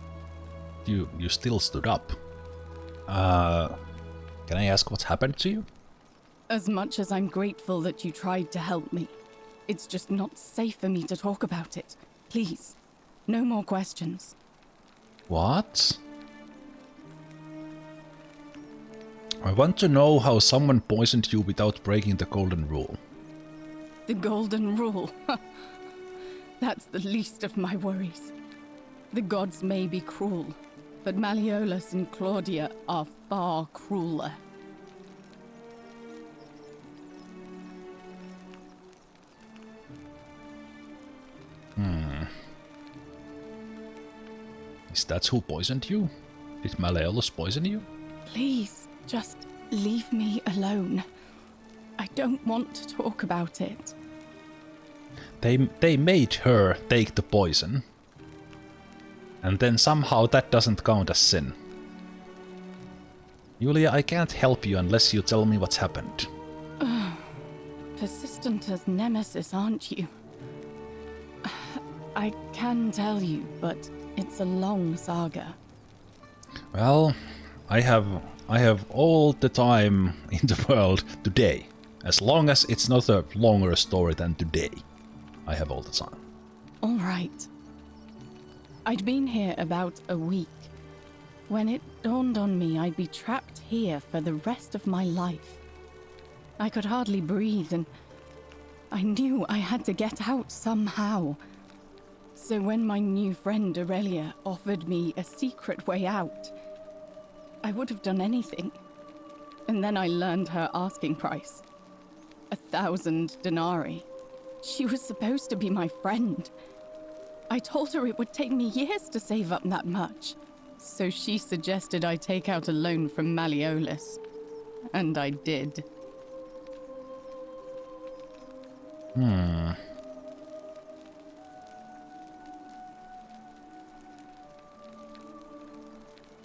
You still stood up. Can I ask what's happened to you? As much as I'm grateful that you tried to help me, it's just not safe for me to talk about it. Please, no more questions. What? I want to know how someone poisoned you without breaking the golden rule. The golden rule? That's the least of my worries. The gods may be cruel, but Malleolus and Claudia are far crueler. Is that who poisoned you? Did Malleolus poison you? Please, just leave me alone. I don't want to talk about it. They made her take the poison. And then somehow that doesn't count as sin. Yulia, I can't help you unless you tell me what's happened. Persistent as Nemesis, aren't you? I can tell you, but it's a long saga. Well, I have all the time in the world today. As long as it's not a longer story than today, I have all the time. All right. I'd been here about a week when it dawned on me I'd be trapped here for the rest of my life. I could hardly breathe, and I knew I had to get out somehow. So when my new friend Aurelia offered me a secret way out, I would have done anything. And then I learned her asking price. 1,000 denarii. She was supposed to be my friend. I told her it would take me years to save up that much. So she suggested I take out a loan from Malleolus. And I did.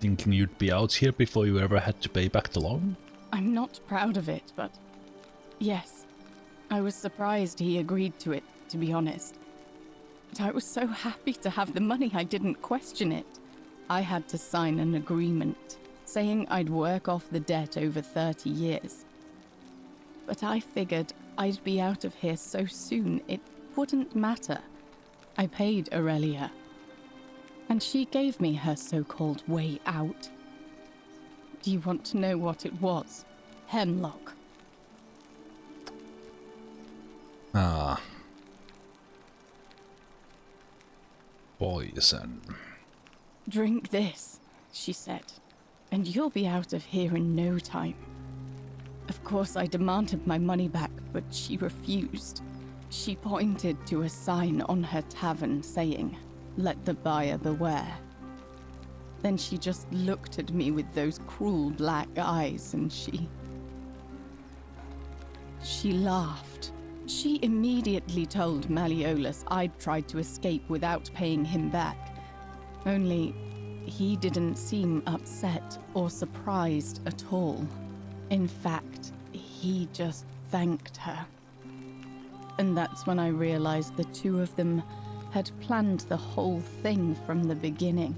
Thinking you'd be out here before you ever had to pay back the loan? I'm not proud of it, but yes. I was surprised he agreed to it, to be honest. But I was so happy to have the money I didn't question it. I had to sign an agreement, saying I'd work off the debt over 30 years. But I figured I'd be out of here so soon it wouldn't matter. I paid Aurelia, and she gave me her so-called way out. Do you want to know what it was? Hemlock. Ah. Poison. Drink this, she said, and you'll be out of here in no time. Of course, I demanded my money back, but she refused. She pointed to a sign on her tavern saying, "Let the buyer beware." Then she just looked at me with those cruel black eyes and she laughed. She immediately told Malleolus I'd tried to escape without paying him back. Only, he didn't seem upset or surprised at all. In fact, he just thanked her. And that's when I realized the two of them had planned the whole thing from the beginning.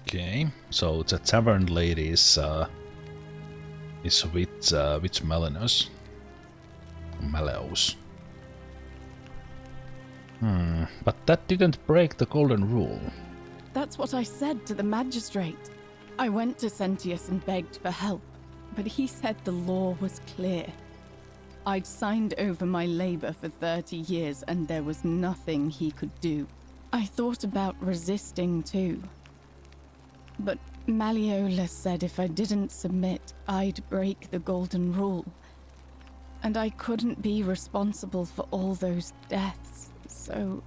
Okay, so the tavern lady is with Melenos. Maleos. But that didn't break the golden rule. That's what I said to the magistrate. I went to Sentius and begged for help, but he said the law was clear. I'd signed over my labor for 30 years and there was nothing he could do. I thought about resisting too. But Malleolus said if I didn't submit, I'd break the golden rule. And I couldn't be responsible for all those deaths, so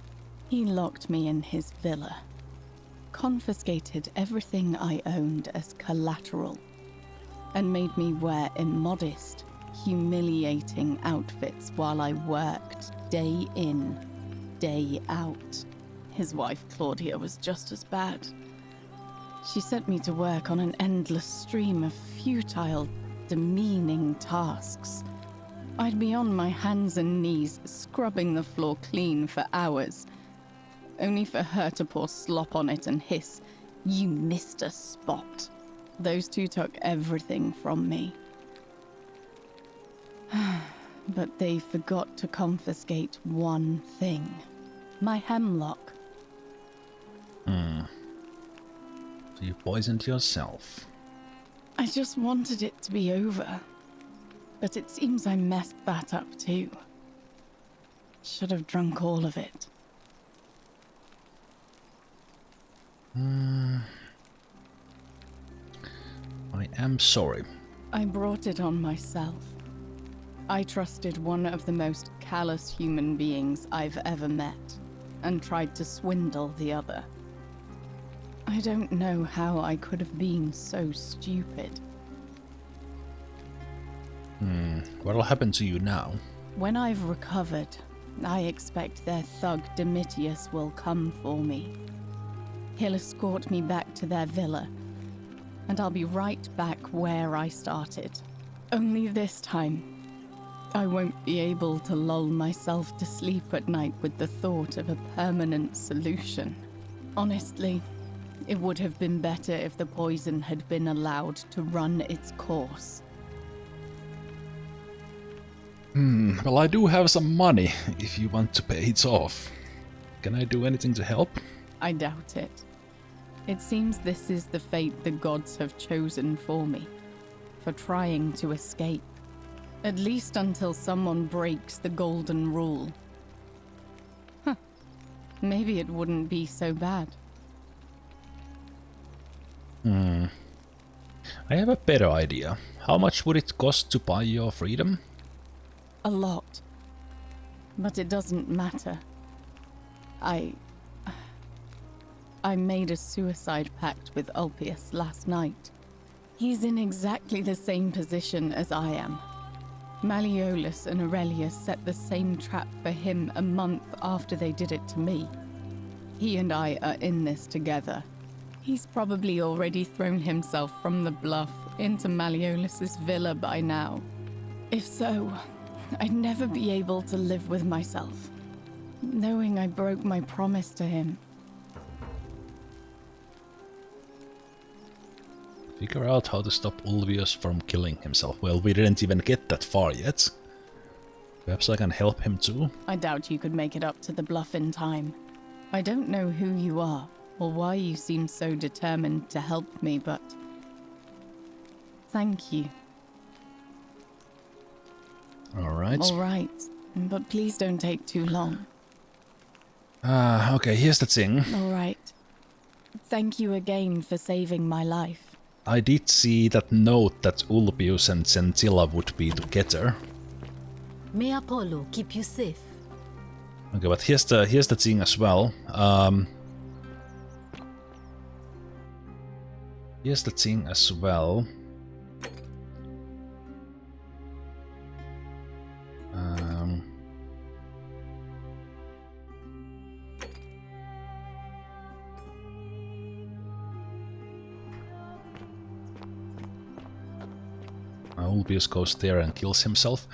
he locked me in his villa. Confiscated everything I owned as collateral, and made me wear immodest, humiliating outfits while I worked day in, day out. His wife Claudia was just as bad. She sent me to work on an endless stream of futile, demeaning tasks. I'd be on my hands and knees, scrubbing the floor clean for hours, only for her to pour slop on it and hiss, "You missed a spot." Those two took everything from me. But they forgot to confiscate one thing. My hemlock. So you poisoned yourself. I just wanted it to be over. But it seems I messed that up too. Should have drunk all of it. I am sorry. I brought it on myself. I trusted one of the most callous human beings I've ever met, and tried to swindle the other. I don't know how I could have been so stupid. What'll happen to you now? When I've recovered, I expect their thug Domitius will come for me. He'll escort me back to their villa, and I'll be right back where I started. Only this time, I won't be able to lull myself to sleep at night with the thought of a permanent solution. Honestly, it would have been better if the poison had been allowed to run its course. Well, I do have some money if you want to pay it off. Can I do anything to help? I doubt it. It seems this is the fate the gods have chosen for me, for trying to escape. At least until someone breaks the golden rule. Maybe it wouldn't be so bad. I have a better idea. How much would it cost to buy your freedom? A lot. But it doesn't matter. I made a suicide pact with Ulpius last night. He's in exactly the same position as I am. Malleolus and Aurelius set the same trap for him a month after they did it to me. He and I are in this together. He's probably already thrown himself from the bluff into Malleolus's villa by now. If so, I'd never be able to live with myself, knowing I broke my promise to him. Figure out how to stop Ulvius from killing himself. Well, we didn't even get that far yet. Perhaps I can help him too? I doubt you could make it up to the bluff in time. I don't know who you are, or why you seem so determined to help me, but... thank you. Alright. Alright, but please don't take too long. Okay, here's the thing. Alright. Thank you again for saving my life. I did see that note that Ulpius and Centilla would be together. May Apollo keep you safe. Okay, but here's the thing as well. Here's the thing as well. Ulpius goes there and kills himself.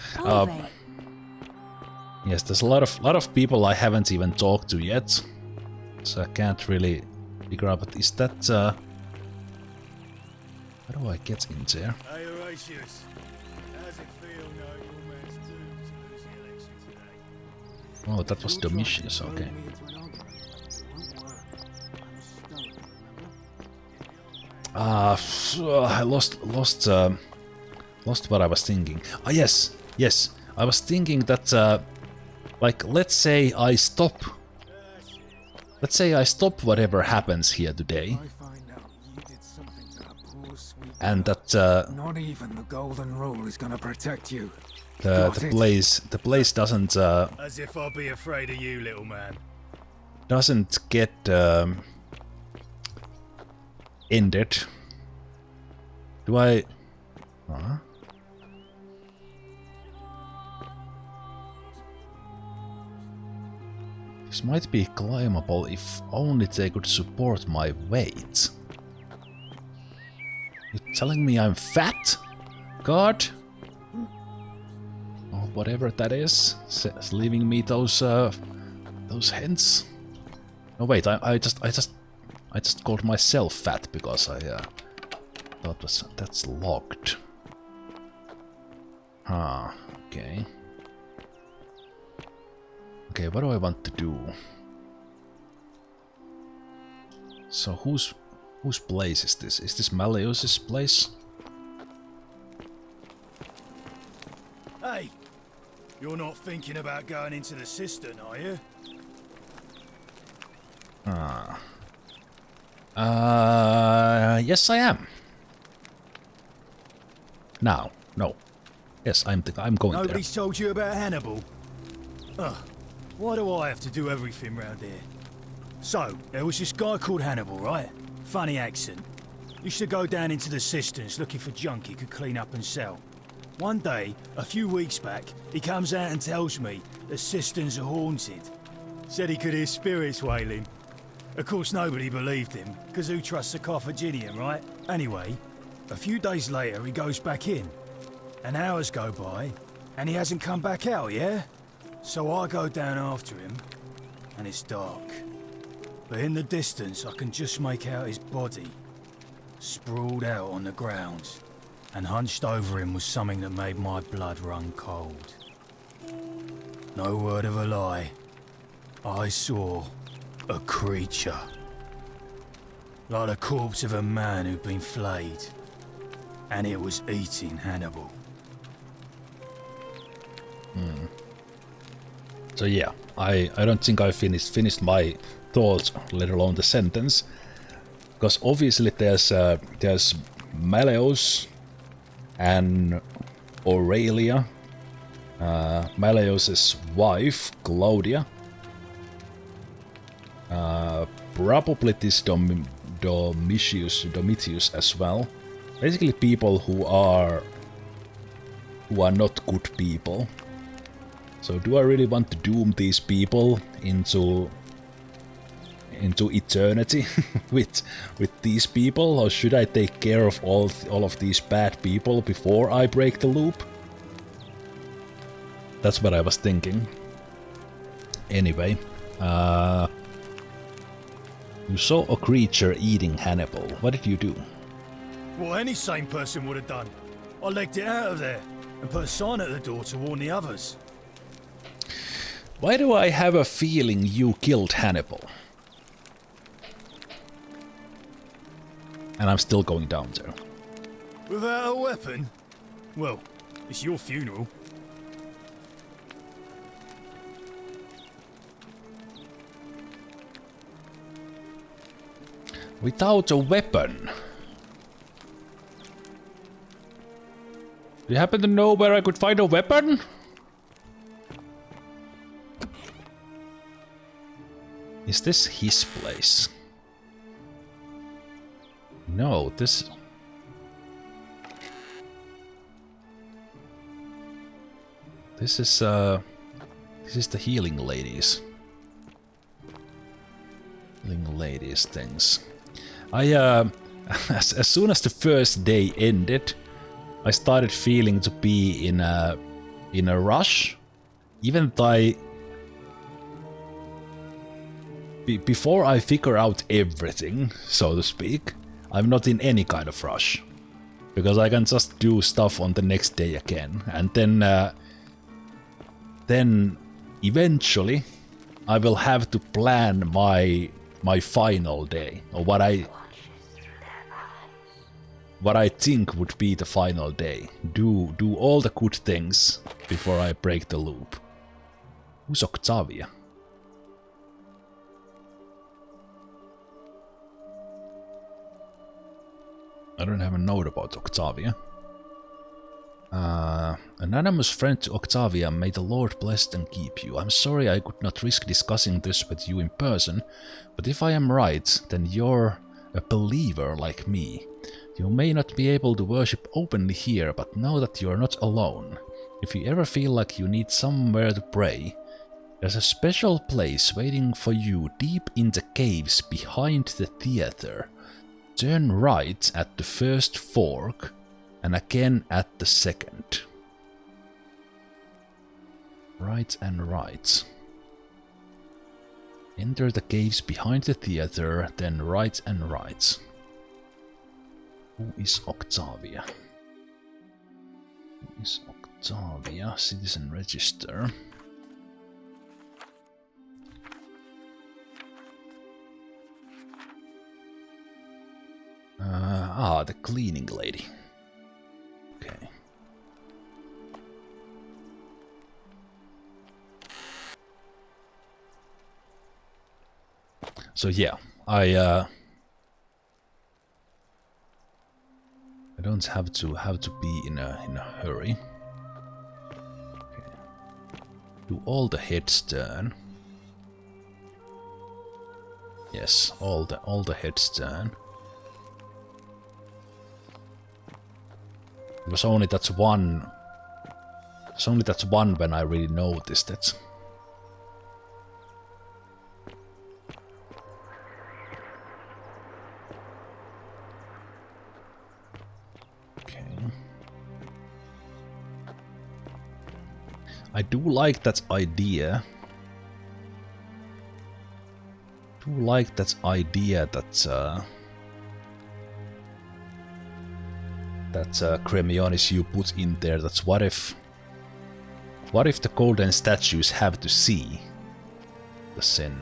Yes, there's a lot of people I haven't even talked to yet, so I can't really figure out. But is that how do I get in there? Hey, Horatius. How's it feel knowing your man's doomed to lose the election today? Oh, that was Domitius. Okay. I lost what I was thinking. Ah, yes. I was thinking that, like, let's say I stop whatever happens here today, and that not even the golden rule is gonna protect you. the place doesn't As if I'll be afraid of you, little man. doesn't get ended. Do I? This might be climbable if only they could support my weight. You're telling me I'm fat? God? Or whatever that is, leaving me those hints. Oh wait, I just called myself fat because I thought that's locked. Ah, okay. Okay, what do I want to do? So whose place is this? Is this Malleus's place? Hey, you're not thinking about going into the cistern, are you? Yes I am. Now, no. Yes, I'm going there. Nobody's told you about Hannibal? Ugh, why do I have to do everything round here? So, there was this guy called Hannibal, right? Funny accent. Used to go down into the cisterns looking for junk he could clean up and sell. One day, a few weeks back, he comes out and tells me the cisterns are haunted. Said he could hear spirits wailing. Of course, nobody believed him, because who trusts a Carthaginian, right? Anyway, a few days later, he goes back in. And hours go by, and he hasn't come back out, yeah? So I go down after him, and it's dark. But in the distance, I can just make out his body, sprawled out on the ground, and hunched over him was something that made my blood run cold. No word of a lie, I saw a creature. Like the corpse of a man who'd been flayed, and it was eating Hannibal. So yeah, I don't think I finished my thoughts, let alone the sentence, because obviously there's Malleus and Aurelia, Malleus's wife Claudia, probably this Domitius as well. Basically people who are not good people. So do I really want to doom these people into eternity with these people, or should I take care of all of these bad people before I break the loop? That's what I was thinking. Anyway, you saw a creature eating Hannibal. What did you do? What any sane person would have done. I legged it out of there and put a sign at the door to warn the others. Why do I have a feeling you killed Hannibal? And I'm still going down there. Without a weapon? Well, it's your funeral. Without a weapon? Do you happen to know where I could find a weapon? Is this his place? No, this... This is the healing ladies. Healing ladies things. As soon as the first day ended, I started feeling to be in a rush. Even though before I figure out everything, so to speak, I'm not in any kind of rush. Because I can just do stuff on the next day again. And then eventually I will have to plan my final day, or what I think would be the final day. Do all the good things before I break the loop. Who's Octavia? I don't have a note about Octavia. Anonymous friend to Octavia, may the Lord bless and keep you. I'm sorry I could not risk discussing this with you in person, but if I am right, then you're a believer like me. You may not be able to worship openly here, but know that you are not alone. If you ever feel like you need somewhere to pray, there's a special place waiting for you deep in the caves behind the theater. Turn right at the first fork, and again at the second. Right and right. Enter the caves behind the theater, then right and right. Who is Octavia? Who is Octavia? Citizen register. The cleaning lady. Okay. So yeah, I don't have to be in a hurry. Okay. Do all the heads turn. Yes, all the heads turn. It was only that one. It's only that one when I really noticed it. Okay. I do like that idea. That Cremionis you put in there. That's what if the golden statues have to see the sin?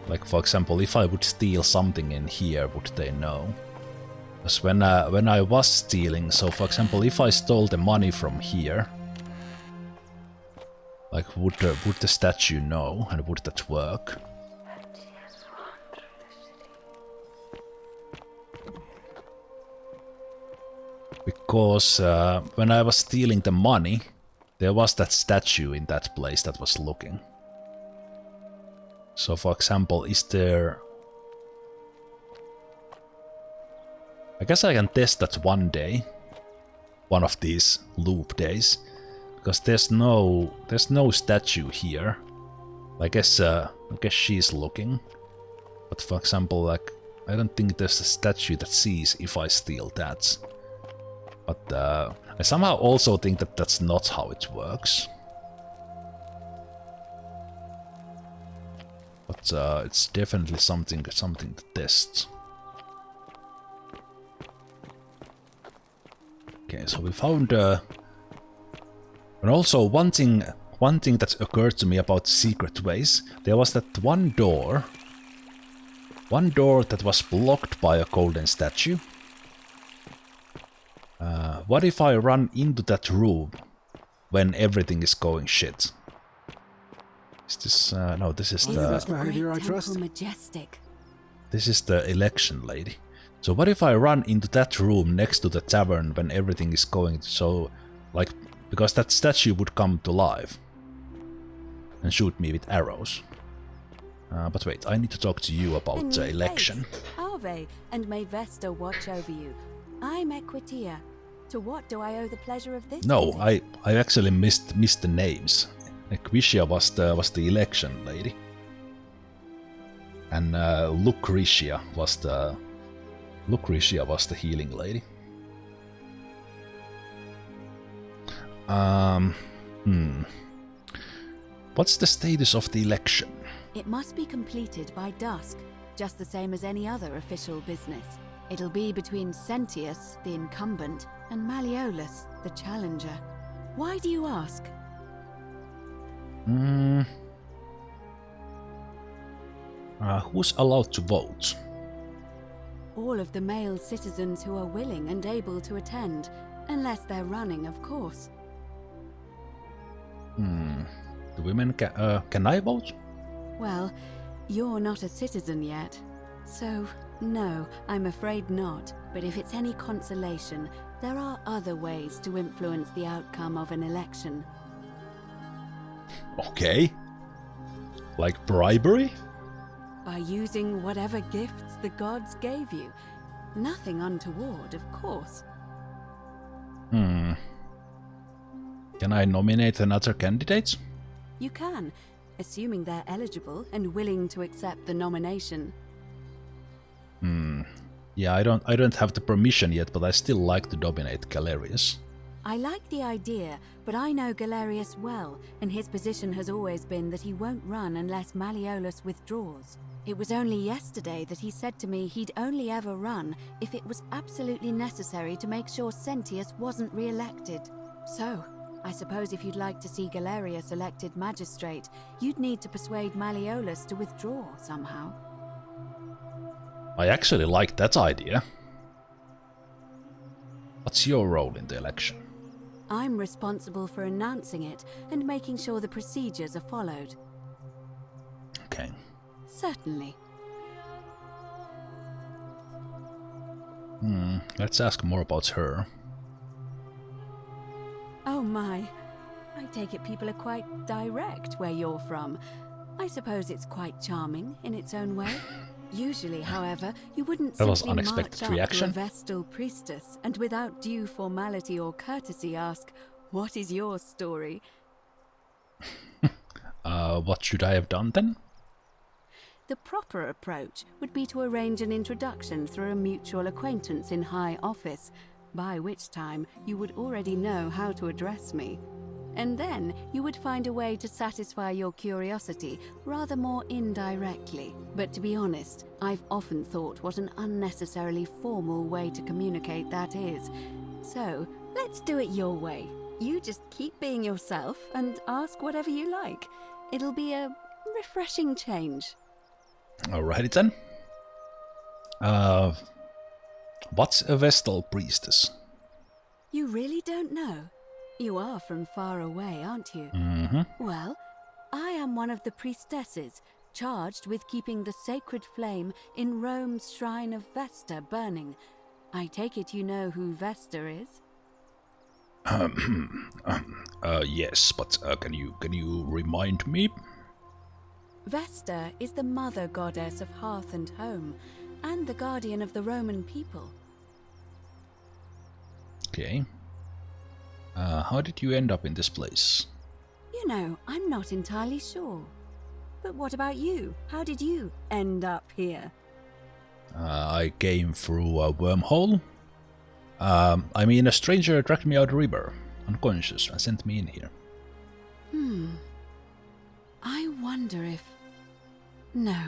Like, for example, if I would steal something in here, would they know? Because when I was stealing, so for example, if I stole the money from here, like, would the statue know, and would that work? Because when I was stealing the money, there was that statue in that place that was looking. So for example, is there... I guess I can test that one day. One of these loop days. Because there's no statue here. I guess she's looking. But for example, like, I don't think there's a statue that sees if I steal that. But I somehow also think that that's not how it works. But it's definitely something to test. Okay, so we found... and also one thing that occurred to me about secret ways, there was that one door that was blocked by a golden statue. What if I run into that room when everything is going shit? Is this... no, this is the... Majestic. This is the election lady. So what if I run into that room next to the tavern when everything is going so... like... because that statue would come to life. And shoot me with arrows. But wait, I need to talk to you about the election. Ave, and may Vesta watch over you. I'm Equitia. To what do I owe the pleasure of this? No, visit? I actually missed the names. Equitia was the election lady. And Lucretia was the healing lady. What's the status of the election? It must be completed by dusk, just the same as any other official business. It'll be between Sentius, the incumbent, and Malleolus, the challenger. Why do you ask? Who's allowed to vote? All of the male citizens who are willing and able to attend, unless they're running, of course. The women can I vote? Well, you're not a citizen yet, so no, I'm afraid not. But if it's any consolation, there are other ways to influence the outcome of an election. Okay. Like bribery? By using whatever gifts the gods gave you. Nothing untoward, of course. Can I nominate another candidate? You can, assuming they're eligible and willing to accept the nomination. Yeah, I don't have the permission yet, but I still like to nominate Galerius. I like the idea, but I know Galerius well, and his position has always been that he won't run unless Malleolus withdraws. It was only yesterday that he said to me he'd only ever run if it was absolutely necessary to make sure Sentius wasn't re-elected. So, I suppose if you'd like to see Galerius elected magistrate, you'd need to persuade Malleolus to withdraw somehow. I actually like that idea. What's your role in the election? I'm responsible for announcing it and making sure the procedures are followed. Okay. Certainly. Let's ask more about her. Oh my. I take it people are quite direct where you're from. I suppose it's quite charming in its own way. Usually, however, you wouldn't That was simply unexpected march reaction. up to a Vestal priestess and without due formality or courtesy ask, "What is your story?" What should I have done then? The proper approach would be to arrange an introduction through a mutual acquaintance in high office, by which time you would already know how to address me. And then you would find a way to satisfy your curiosity rather more indirectly. But to be honest, I've often thought what an unnecessarily formal way to communicate that is. So, let's do it your way. You just keep being yourself and ask whatever you like. It'll be a refreshing change. Alrighty then. What's a Vestal priestess? You really don't know? You are from far away, aren't you? Well, I am one of the priestesses, charged with keeping the sacred flame in Rome's shrine of Vesta burning. I take it you know who Vesta is? Yes, but can you remind me? Vesta is the mother goddess of hearth and home, and the guardian of the Roman people. Okay. How did you end up in this place? You know, I'm not entirely sure. But what about you? How did you end up here? I came through a wormhole. I mean, a stranger dragged me out the river, unconscious, and sent me in here. I wonder if... No.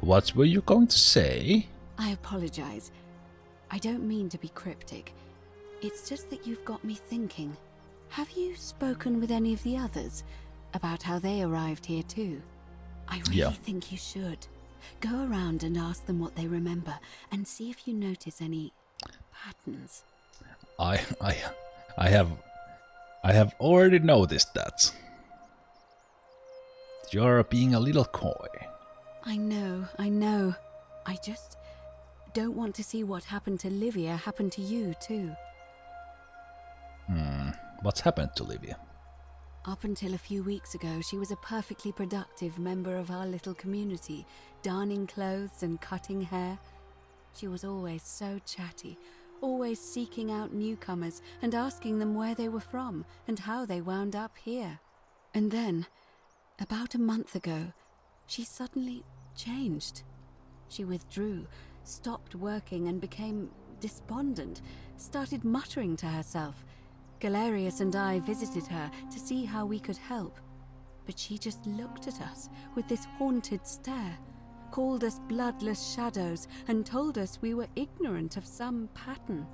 What were you going to say? I apologize. I don't mean to be cryptic. It's just that you've got me thinking. Have you spoken with any of the others about how they arrived here too? I really think you should. Go around and ask them what they remember and see if you notice any patterns. I have already noticed that. You're being a little coy. I know. I just don't want to see what happened to Livia happen to you too. What's happened to Livia? Up until a few weeks ago, she was a perfectly productive member of our little community, darning clothes and cutting hair. She was always so chatty, always seeking out newcomers and asking them where they were from and how they wound up here. And then, about a month ago, she suddenly changed. She withdrew, stopped working and became despondent, started muttering to herself. Galerius and I visited her to see how we could help, but she just looked at us with this haunted stare, called us bloodless shadows, and told us we were ignorant of some pattern.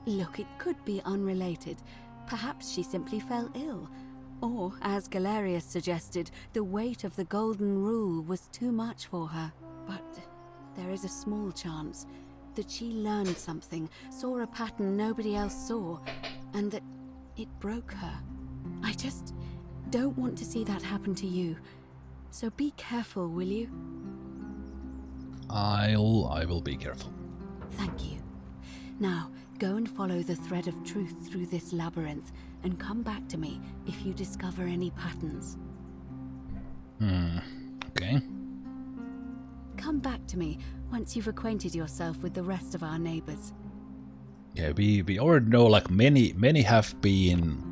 Look, it could be unrelated. Perhaps she simply fell ill, or, as Galerius suggested, the weight of the golden rule was too much for her. But there is a small chance that she learned something, saw a pattern nobody else saw, and that it broke her. I just don't want to see that happen to you. So be careful, will you? I will be careful. Thank you. Now, go and follow the thread of truth through this labyrinth, and come back to me if you discover any patterns. Okay. Come back to me once you've acquainted yourself with the rest of our neighbors. Yeah, we already know, like, many have been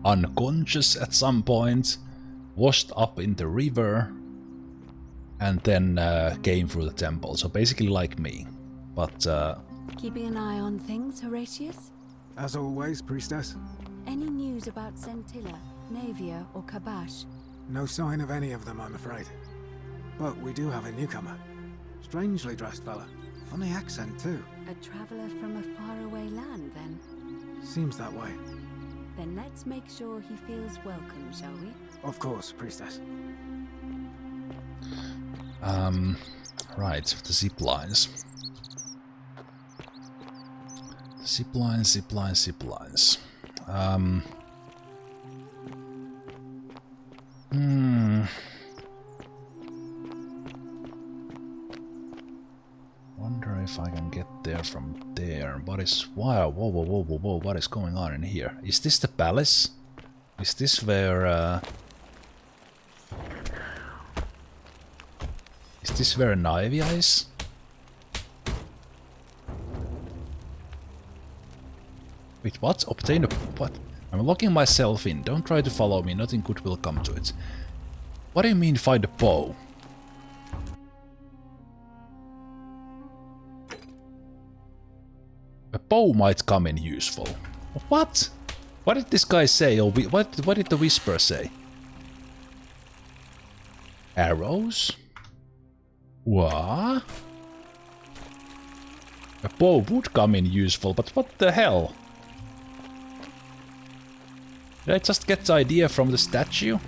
unconscious at some point, washed up in the river, and then came through the temple. So basically like me. But Keeping an eye on things, Horatius? As always, priestess. Any news about Centilla, Navia, or Kabash? No sign of any of them, I'm afraid. But we do have a newcomer. Strangely dressed fella. Funny accent, too. A traveler from a faraway land, then? Seems that way. Then let's make sure he feels welcome, shall we? Of course, priestess. Right, the zip lines. Zip lines. Wonder if I can get there from there. What is... Wow, whoa, what is going on in here? Is this the palace? Is this where... Is this where Navia is? Wait, what? Obtain a... What? I'm locking myself in. Don't try to follow me. Nothing good will come to it. What do you mean find a bow? A bow might come in useful. What? What did this guy say? Or what did the whisper say? Arrows? What? A bow would come in useful, but what the hell? Did I just get the idea from the statue?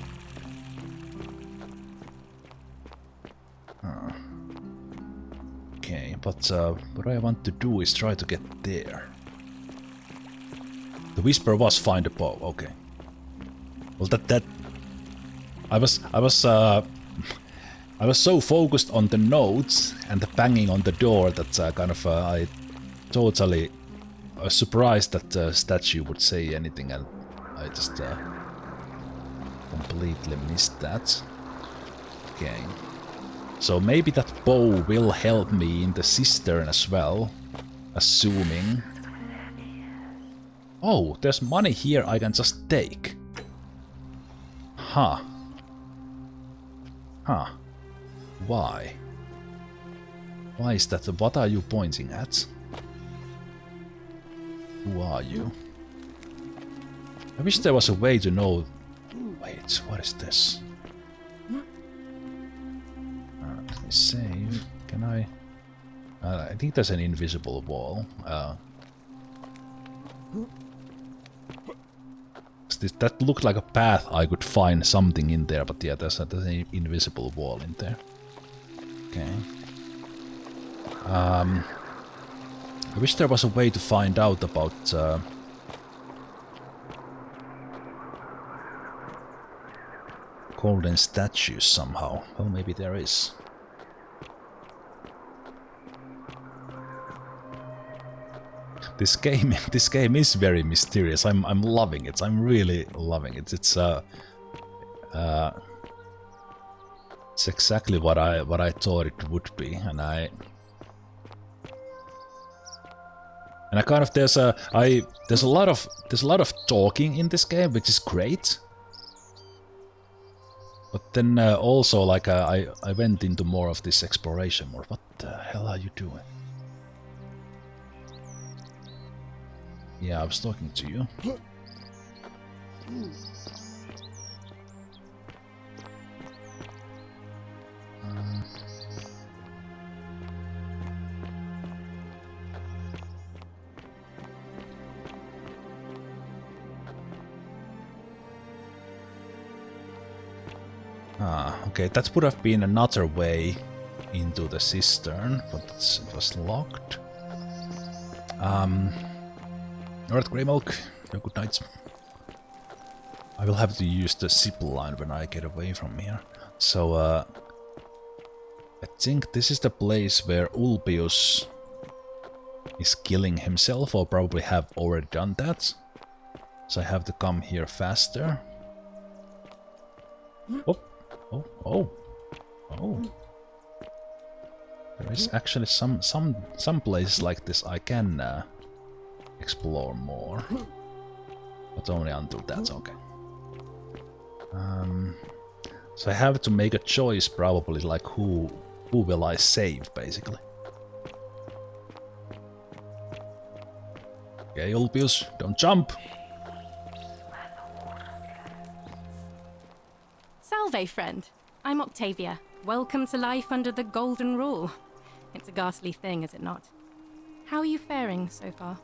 Okay, but what I want to do is try to get there. The whisper was find a bow. Okay. Well, I was so focused on the notes and the banging on the door that I totally surprised that the statue would say anything, and I just completely missed that. Okay. So maybe that bow will help me in the cistern as well, assuming... Oh, there's money here I can just take. Huh. Huh. Why? Why is that? What are you pointing at? Who are you? I wish there was a way to know... Wait, what is this? Let me save. Can I... I think there's an invisible wall. That looked like a path I could find something in there, but yeah, there's an invisible wall in there. Okay. I wish there was a way to find out about golden statues somehow. Well, maybe there is. This game is very mysterious. I'm loving it. I'm really loving it. It's exactly what I thought it would be, and I kind of there's a lot of talking in this game, which is great. But then also like I went into more of this exploration mode. What the hell are you doing? Yeah, I was talking to you. Okay, that would have been another way into the cistern, but it was locked. Alright, Grey Milk, good night. I will have to use the zip line when I get away from here. So, I think this is the place where Ulpius is killing himself, or probably have already done that. So I have to come here faster. Oh. There is actually some places like this I can explore more, but only until that's okay. So I have to make a choice, probably, like who will I save, basically. Okay, Ulpius, don't jump. Salve, friend. I'm Octavia. Welcome to life under the Golden Rule. It's a ghastly thing, is it not? How are you faring so far?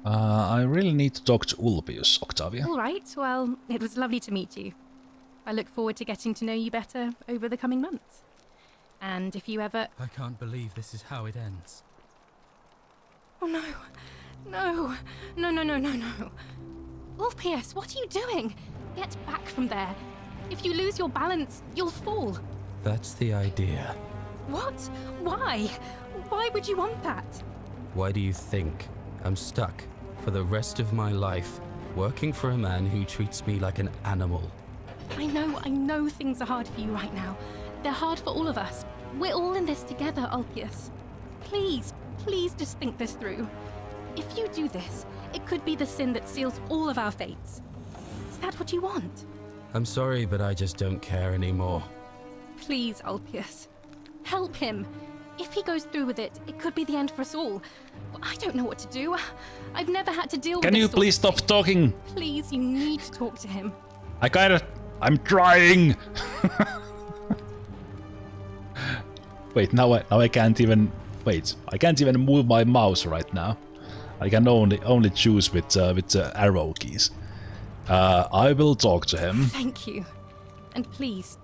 I really need to talk to Ulpius, Octavia. All right, well, it was lovely to meet you. I look forward to getting to know you better over the coming months. And if you ever... I can't believe this is how it ends. Oh no. No. No. Ulpius, what are you doing? Get back from there. If you lose your balance, you'll fall. That's the idea. What? Why? Why would you want that? Why do you think I'm stuck for the rest of my life working for a man who treats me like an animal? I know things are hard for you right now. They're hard for all of us. We're all in this together, Ulpius. Please just think this through. If you do this, it could be the sin that seals all of our fates. Is that what you want? I'm sorry, but I just don't care anymore. Please, Ulpius. Help him. If he goes through with it, it could be the end for us all. I don't know what to do. I've never had to deal with this. Can you please stop talking? Please, you need to talk to him. I'm trying. Wait, now I can't even... Wait, I can't even move my mouse right now. I can only choose with the arrow keys. I will talk to him. Thank you. And please,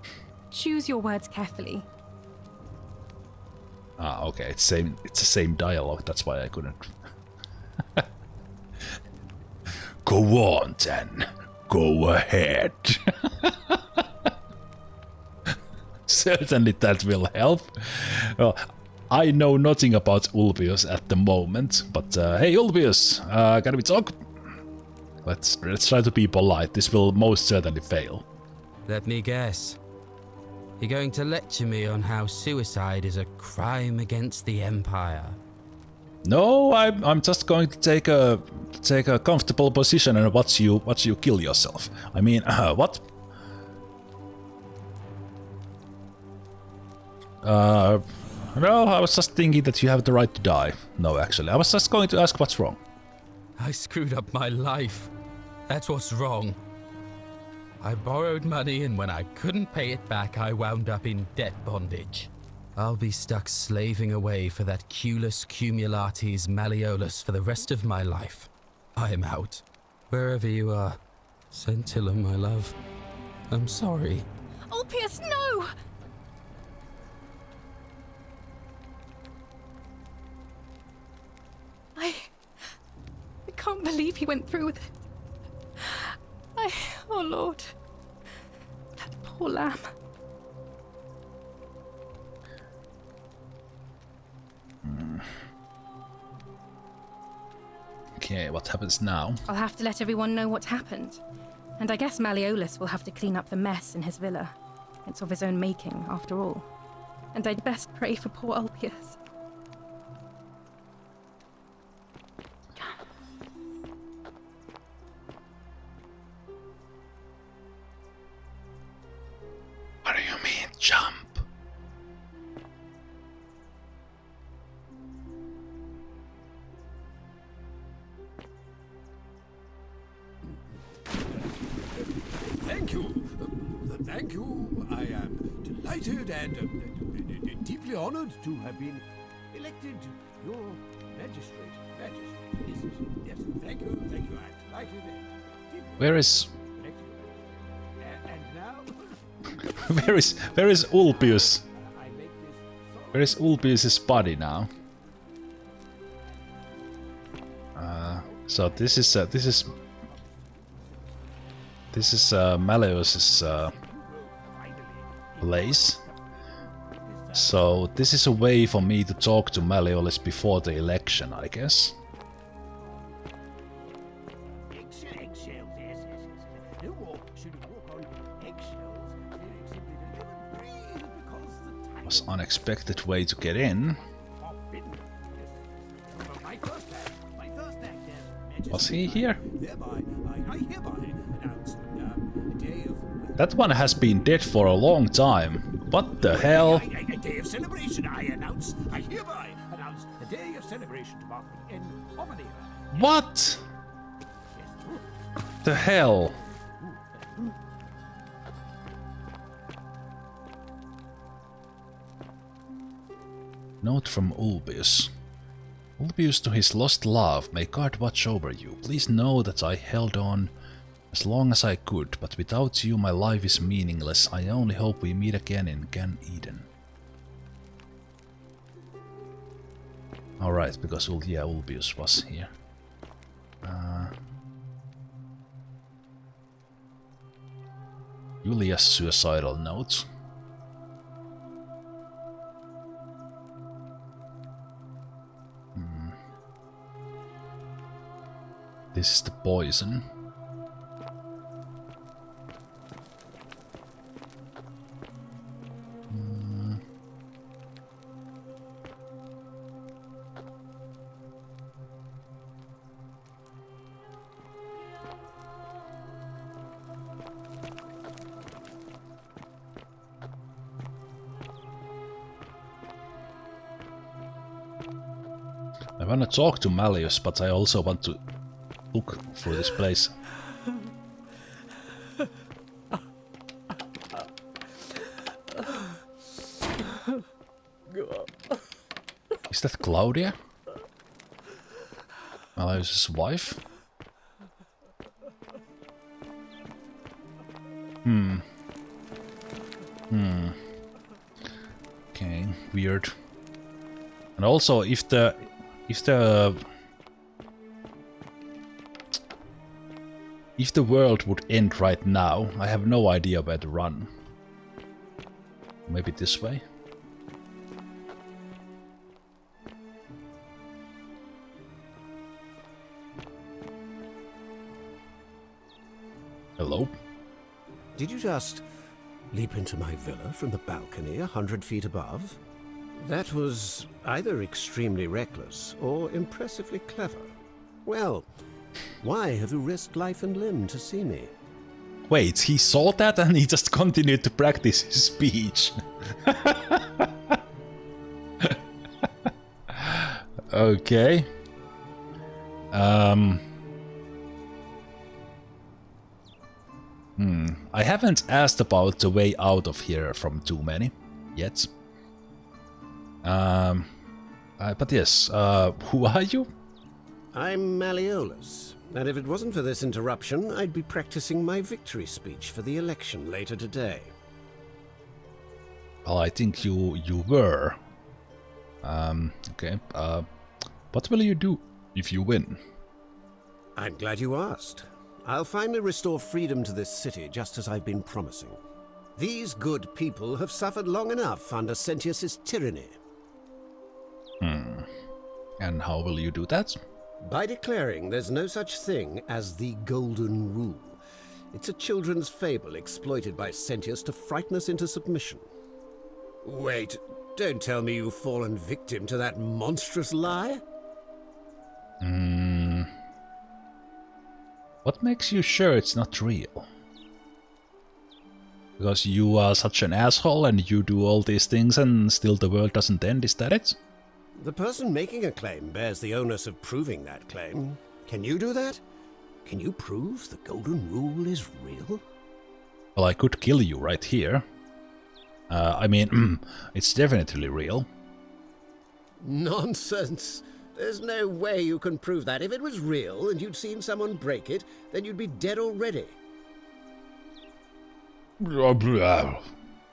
choose your words carefully. Okay, it's the same dialogue, that's why I couldn't. Go on then. Go ahead. Certainly that will help. Well, I know nothing about Ulpius at the moment, but hey Ulpius, can we talk? Let's try to be polite. This will most certainly fail. Let me guess. You're going to lecture me on how suicide is a crime against the Empire. No, I'm just going to take a comfortable position and watch you kill yourself. I mean, what? No, I was just thinking that you have the right to die. No, actually, I was just going to ask what's wrong. I screwed up my life. That's what's wrong. I borrowed money, and when I couldn't pay it back, I wound up in debt bondage. I'll be stuck slaving away for that Culus Cumulatis Malleolus for the rest of my life. I'm out. Wherever you are, Scintilla, my love. I'm sorry. Ulpius, no! I can't believe he went through with it. Oh Lord. That poor lamb. Okay, what happens now? I'll have to let everyone know what happened. And I guess Malleolus will have to clean up the mess in his villa. It's of his own making, after all. And I'd best pray for poor Ulpius. What do you mean, jump? Thank you. Thank you. I am delighted and deeply honored to have been elected your magistrate. Yes, thank you. Thank you. I'm delighted and deeply Where is... And now... Where is Ulpius? Where is Ulpius's body now? So this is Malleus's place. So this is a way for me to talk to Malleolus before the election, I guess. Was unexpected way to get in. Was he here? That one has been dead for a long time. What the hell? A day of celebration, I hereby announce a day of celebration to mark the end of an era. What? The hell? Note from Ulpius. Ulpius to his lost love, may God watch over you. Please know that I held on as long as I could, but without you my life is meaningless. I only hope we meet again in Gan Eden. Alright, because Ulpius was here. Yulia's suicidal note. This is the poison. I want to talk to Malleus, but I also want to look for this place. Is that Claudia? Malleus's wife? Okay, weird. And also, if the world would end right now, I have no idea where to run. Maybe this way? Hello? Did you just leap into my villa from the balcony 100 feet above? That was either extremely reckless or impressively clever. Well, why have you risked life and limb to see me? Wait, he saw that and he just continued to practice his speech. Okay. I haven't asked about the way out of here from too many yet. But yes, who are you? I'm Malleolus, and if it wasn't for this interruption, I'd be practicing my victory speech for the election later today. Well, I think you were. Okay. What will you do if you win? I'm glad you asked. I'll finally restore freedom to this city, just as I've been promising. These good people have suffered long enough under Sentius's tyranny. And how will you do that? By declaring there's no such thing as the Golden Rule. It's a children's fable exploited by Sentius to frighten us into submission. Wait, don't tell me you've fallen victim to that monstrous lie? What makes you sure it's not real? Because you are such an asshole and you do all these things and still the world doesn't end, is that it? The person making a claim bears the onus of proving that claim. Can you do that? Can you prove the Golden Rule is real? Well, I could kill you right here. I mean, it's definitely real. Nonsense! There's no way you can prove that. If it was real and you'd seen someone break it, then you'd be dead already.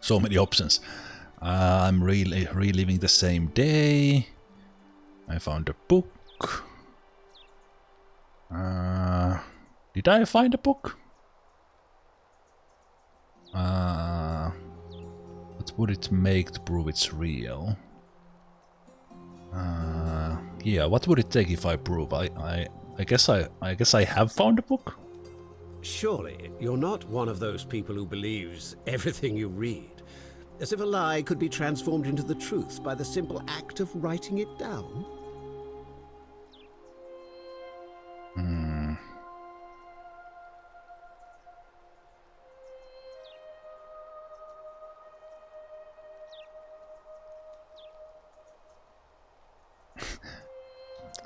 So many options. I'm reliving the same day. I found a book. Did I find a book? What would it make to prove it's real? Yeah, what would it take if I prove? I guess I have found a book. Surely you're not one of those people who believes everything you read, as if a lie could be transformed into the truth by the simple act of writing it down.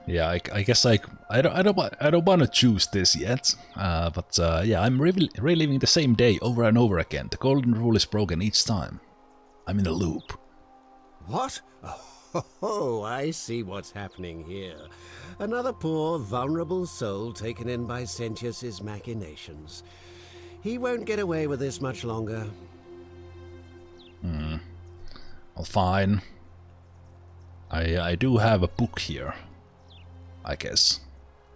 Yeah, I guess I don't want to choose this yet, but yeah, I'm reliving the same day over and over again. The golden rule is broken each time. I'm in a loop. What? Oh, I see what's happening here. Another poor, vulnerable soul taken in by Sentius's machinations. He won't get away with this much longer. Well, fine. I do have a book here. I guess.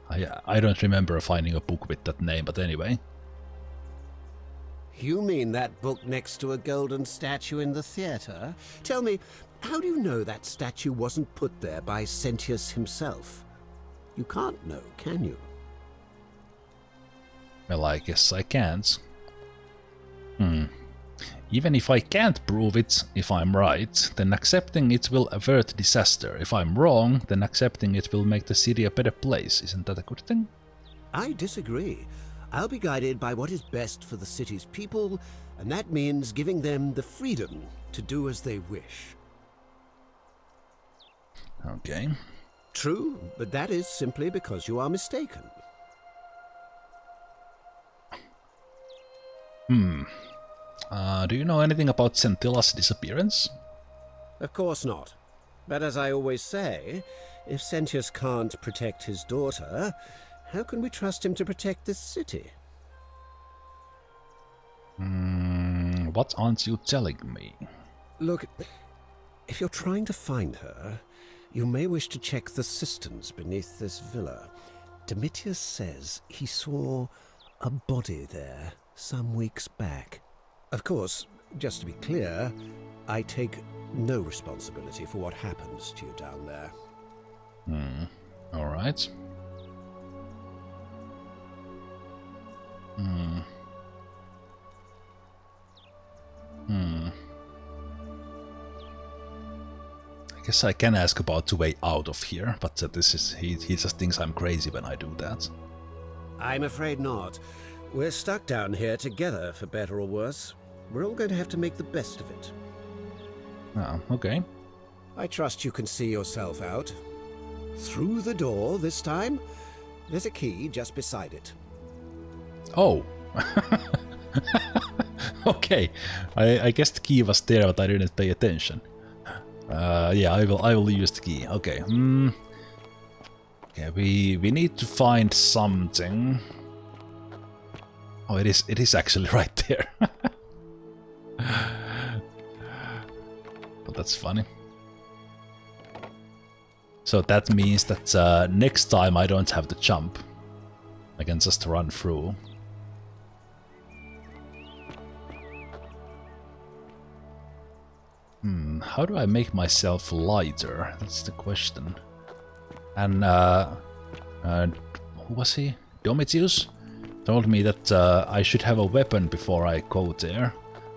I don't remember finding a book with that name, but anyway. You mean that book next to a golden statue in the theater? Tell me, how do you know that statue wasn't put there by Sentius himself? You can't know, can you? Well, I guess I can't. Even if I can't prove it, if I'm right, then accepting it will avert disaster. If I'm wrong, then accepting it will make the city a better place. Isn't that a good thing? I disagree. I'll be guided by what is best for the city's people, and that means giving them the freedom to do as they wish. Okay. True, but that is simply because you are mistaken. Do you know anything about Centilla's disappearance? Of course not. But as I always say, if Sentius can't protect his daughter, how can we trust him to protect this city? What aren't you telling me? Look, if you're trying to find her, you may wish to check the cisterns beneath this villa. Domitius says he saw a body there some weeks back. Of course, just to be clear, I take no responsibility for what happens to you down there. All right. I guess I can ask about the way out of here, but he just thinks I'm crazy when I do that. I'm afraid not. We're stuck down here together, for better or worse. We're all going to have to make the best of it. Oh, okay. I trust you can see yourself out. Through the door this time. There's a key just beside it. Oh. Okay. I guess the key was there, but I didn't pay attention. Yeah, I will use the key. Okay. Okay, we need to find something. Oh, it is actually right there. But that's funny. So that means that next time I don't have to jump. I can just run through. How do I make myself lighter? That's the question. And who was he? Domitius told me that I should have a weapon before I go there.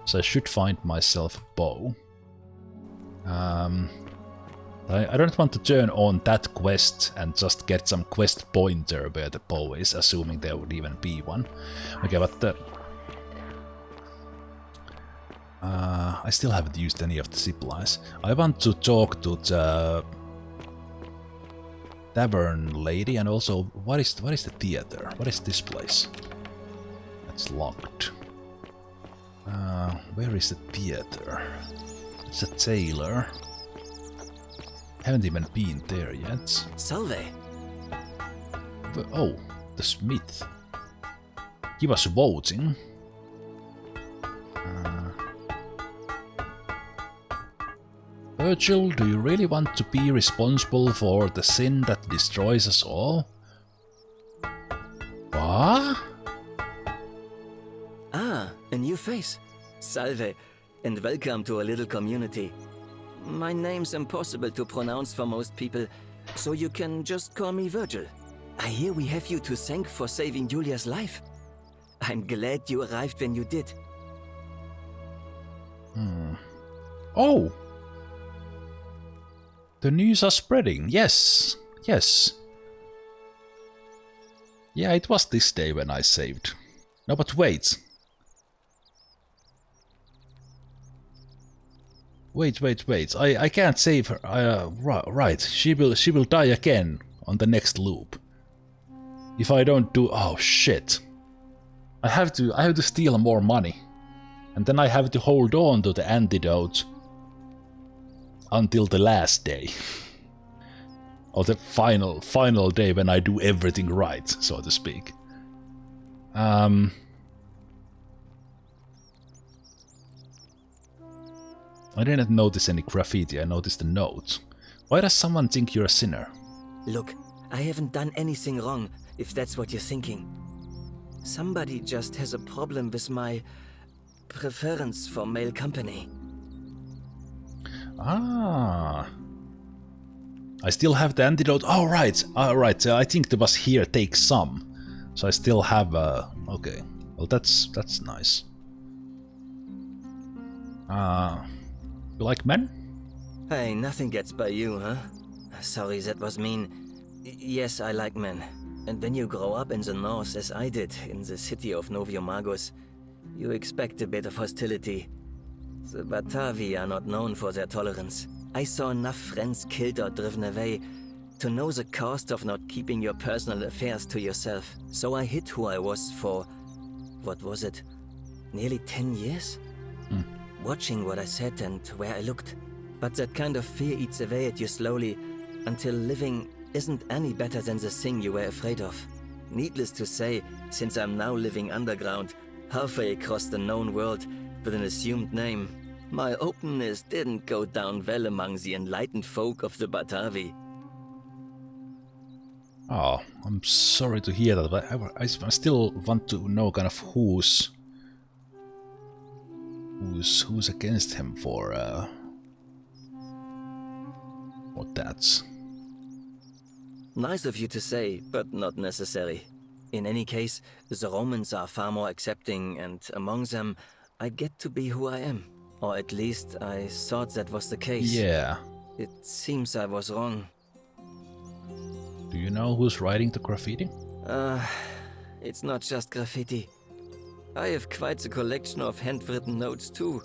So I should find myself a bow. I don't want to turn on that quest and just get some quest pointer where the bow is, assuming there would even be one. Okay, but I still haven't used any of the supplies. I want to talk to the tavern lady, and also what is the theater? What is this place? It's locked. Where is the theater? It's a tailor. Haven't even been there yet. Salve. Oh, the smith. He was voting. Virgil, do you really want to be responsible for the sin that destroys us all? What? Ah, a new face. Salve, and welcome to a little community. My name's impossible to pronounce for most people, so you can just call me Virgil. I hear we have you to thank for saving Yulia's life. I'm glad you arrived when you did. Oh! The news are spreading. Yes, yes. Yeah, it was this day when I saved. No, but wait. Wait. I can't save her. Right. She will die again on the next loop. If I don't do... Oh, shit. I have to steal more money. And then I have to hold on to the antidote until the last day. Or the final day when I do everything right, so to speak. I didn't notice any graffiti, I noticed a note. Why does someone think you're a sinner? Look, I haven't done anything wrong, if that's what you're thinking. Somebody just has a problem with my preference for male company. Ah. I still have the antidote. Oh, right. Alright, I think there was here, take some. So I still have... okay. Well, that's nice. You like men? Hey, nothing gets by you, huh? Sorry, that was mean. Yes, I like men. And when you grow up in the north, as I did, in the city of Noviomagus, you expect a bit of hostility. The Batavi are not known for their tolerance. I saw enough friends killed or driven away to know the cost of not keeping your personal affairs to yourself. So I hid who I was for, what was it, nearly 10 years? Watching what I said and where I looked. But that kind of fear eats away at you slowly, until living isn't any better than the thing you were afraid of. Needless to say, since I'm now living underground, halfway across the known world, with an assumed name, my openness didn't go down well among the enlightened folk of the Batavi. Oh, I'm sorry to hear that, but I still want to know kind of who's against him for that. Nice of you to say, but not necessary. In any case, the Romans are far more accepting, and among them, I get to be who I am. Or at least I thought that was the case. Yeah. It seems I was wrong. Do you know who's writing the graffiti? It's not just graffiti. I have quite a collection of handwritten notes too.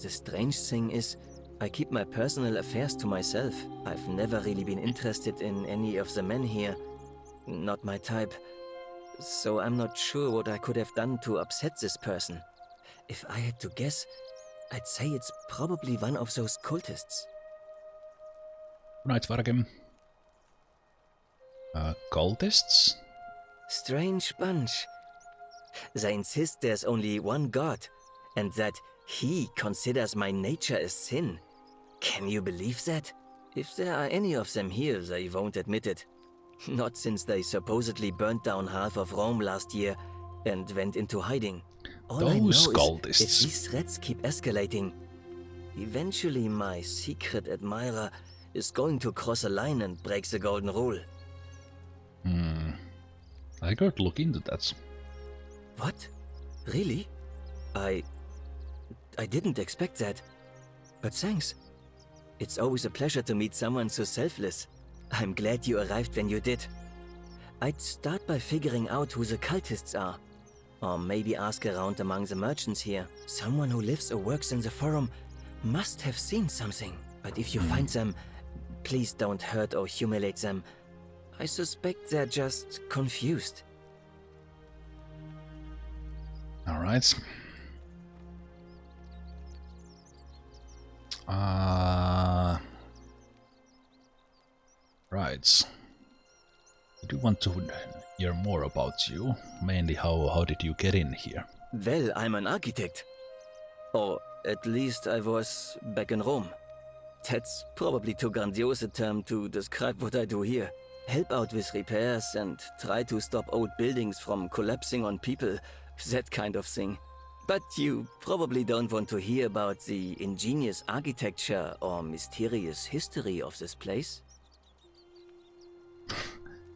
The strange thing is, I keep my personal affairs to myself. I've never really been interested in any of the men here. Not my type. So I'm not sure what I could have done to upset this person. If I had to guess, I'd say it's probably one of those cultists. Right, Vargem. Cultists? Strange bunch. They insist there's only one god, and that he considers my nature a sin. Can you believe that? If there are any of them here, they won't admit it. Not since they supposedly burnt down half of Rome last year and went into hiding. All I know is, if these threats keep escalating, eventually my secret admirer is going to cross a line and break the golden rule. I could look into that. What? Really? I didn't expect that. But thanks. It's always a pleasure to meet someone so selfless. I'm glad you arrived when you did. I'd start by figuring out who the cultists are. Or maybe ask around among the merchants here. Someone who lives or works in the forum must have seen something. But if you find them, please don't hurt or humiliate them. I suspect they're just confused. Alright. Right. I do want to hear more about you. Mainly how did you get in here? Well, I'm an architect. Or at least I was back in Rome. That's probably too grandiose a term to describe what I do here. Help out with repairs and try to stop old buildings from collapsing on people. That kind of thing. But you probably don't want to hear about the ingenious architecture or mysterious history of this place.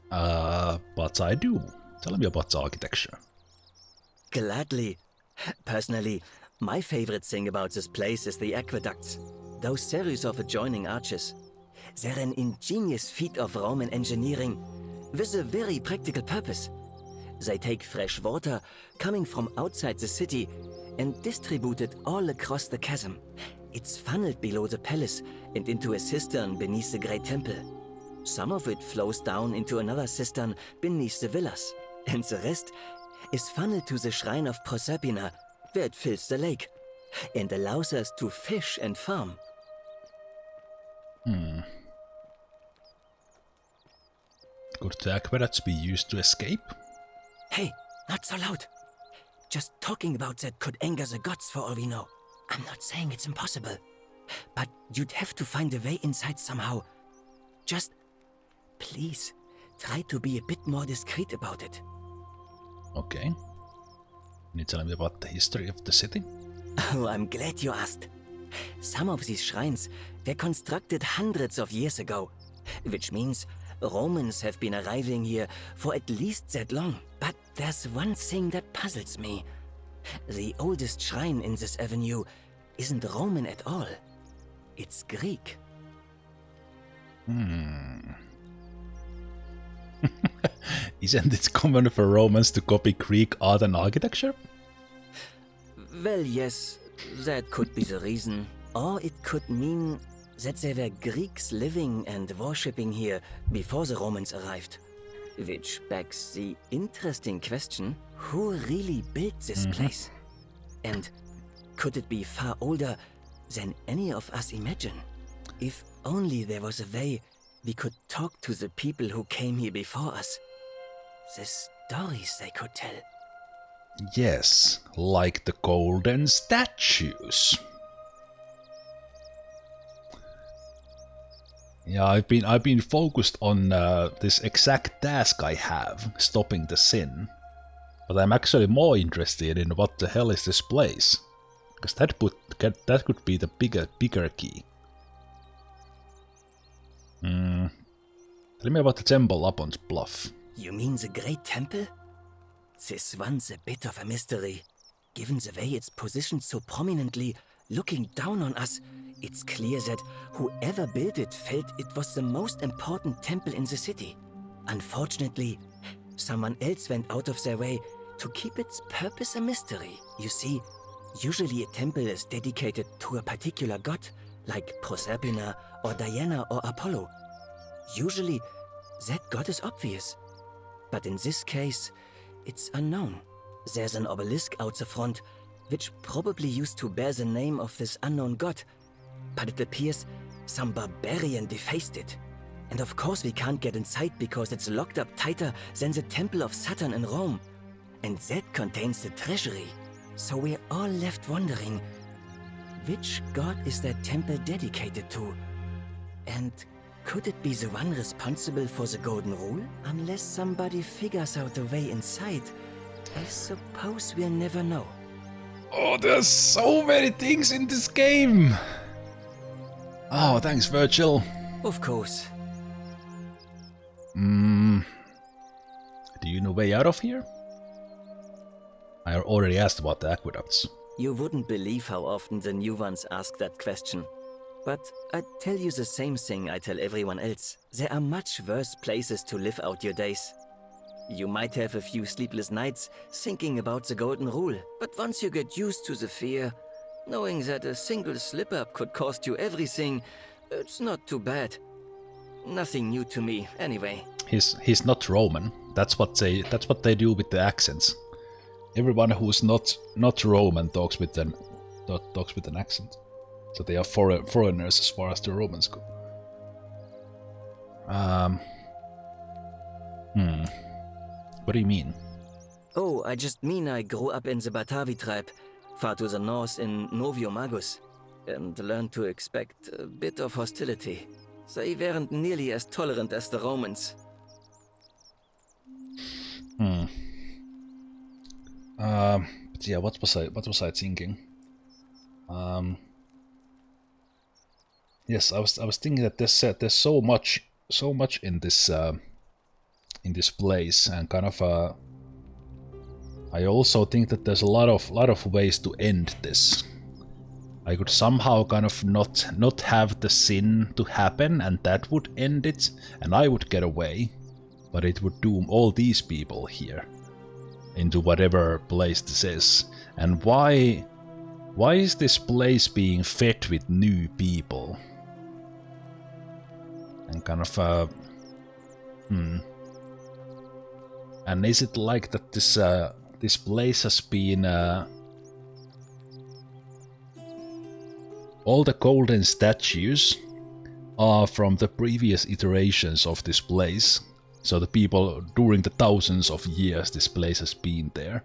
But I do. Tell me about the architecture. Gladly. Personally, my favorite thing about this place is the aqueducts. Those series of adjoining arches. They're an ingenious feat of Roman engineering with a very practical purpose. They take fresh water coming from outside the city and distribute it all across the chasm. It's funneled below the palace and into a cistern beneath the great temple. Some of it flows down into another cistern beneath the villas, and the rest is funneled to the shrine of Proserpina, where it fills the lake and allows us to fish and farm. Could the aqueducts be used to escape? Hey, not so loud. Just talking about that could anger the gods for all we know. I'm not saying it's impossible, but you'd have to find a way inside somehow. Just, please, try to be a bit more discreet about it. Okay. Can you tell me about the history of the city? Oh, I'm glad you asked. Some of these shrines were constructed hundreds of years ago, which means Romans have been arriving here for at least that long. But there's one thing that puzzles me. The oldest shrine in this avenue isn't Roman at all. It's Greek. Isn't it common for Romans to copy Greek art and architecture? Well, yes, that could be the reason. Or it could mean that there were Greeks living and worshipping here before the Romans arrived. Which begs the interesting question, who really built this place? And could it be far older than any of us imagine? If only there was a way we could talk to the people who came here before us. The stories they could tell. Yes, like the golden statues. Yeah, I've been focused on this exact task I have, stopping the sin. But I'm actually more interested in what the hell is this place, because that could be the bigger key. Tell me about the temple up on Bluff. You mean the Great Temple? This one's a bit of a mystery. Given the way it's positioned so prominently, looking down on us, it's clear that whoever built it felt it was the most important temple in the city. Unfortunately, someone else went out of their way to keep its purpose a mystery. You see, usually a temple is dedicated to a particular god, like Proserpina or Diana or Apollo. Usually, that god is obvious. But in this case, it's unknown. There's an obelisk out the front, which probably used to bear the name of this unknown god. But it appears some barbarian defaced it. And of course we can't get inside because it's locked up tighter than the Temple of Saturn in Rome. And that contains the treasury. So we're all left wondering, which god is that temple dedicated to? And could it be the one responsible for the Golden Rule? Unless somebody figures out a way inside, I suppose we'll never know. Oh, there's so many things in this game! Oh, thanks, Virgil. Of course. Do you know way out of here? I already asked about the aqueducts. You wouldn't believe how often the new ones ask that question. But I'd tell you the same thing I tell everyone else. There are much worse places to live out your days. You might have a few sleepless nights thinking about the Golden Rule, but once you get used to the fear, knowing that a single slip-up could cost you everything, it's not too bad. Nothing new to me, anyway. He's not Roman. That's what they do with the accents. Everyone who's not Roman talks with an accent. So they are foreigners as far as the Romans go. What do you mean? Oh, I just mean I grew up in the Batavi tribe, far to the north in Novio Magus, and learned to expect a bit of hostility. They weren't nearly as tolerant as the Romans. But yeah, what was I thinking? Yes, I was thinking that there's so much in this place, and kind of I also think that there's a lot of ways to end this. I could somehow kind of not have the sin to happen, and that would end it, and I would get away, but it would doom all these people here into whatever place this is. And why is this place being fed with new people? And kind of and is it like that this place has been all the golden statues are from the previous iterations of this place? So the people during the thousands of years this place has been there.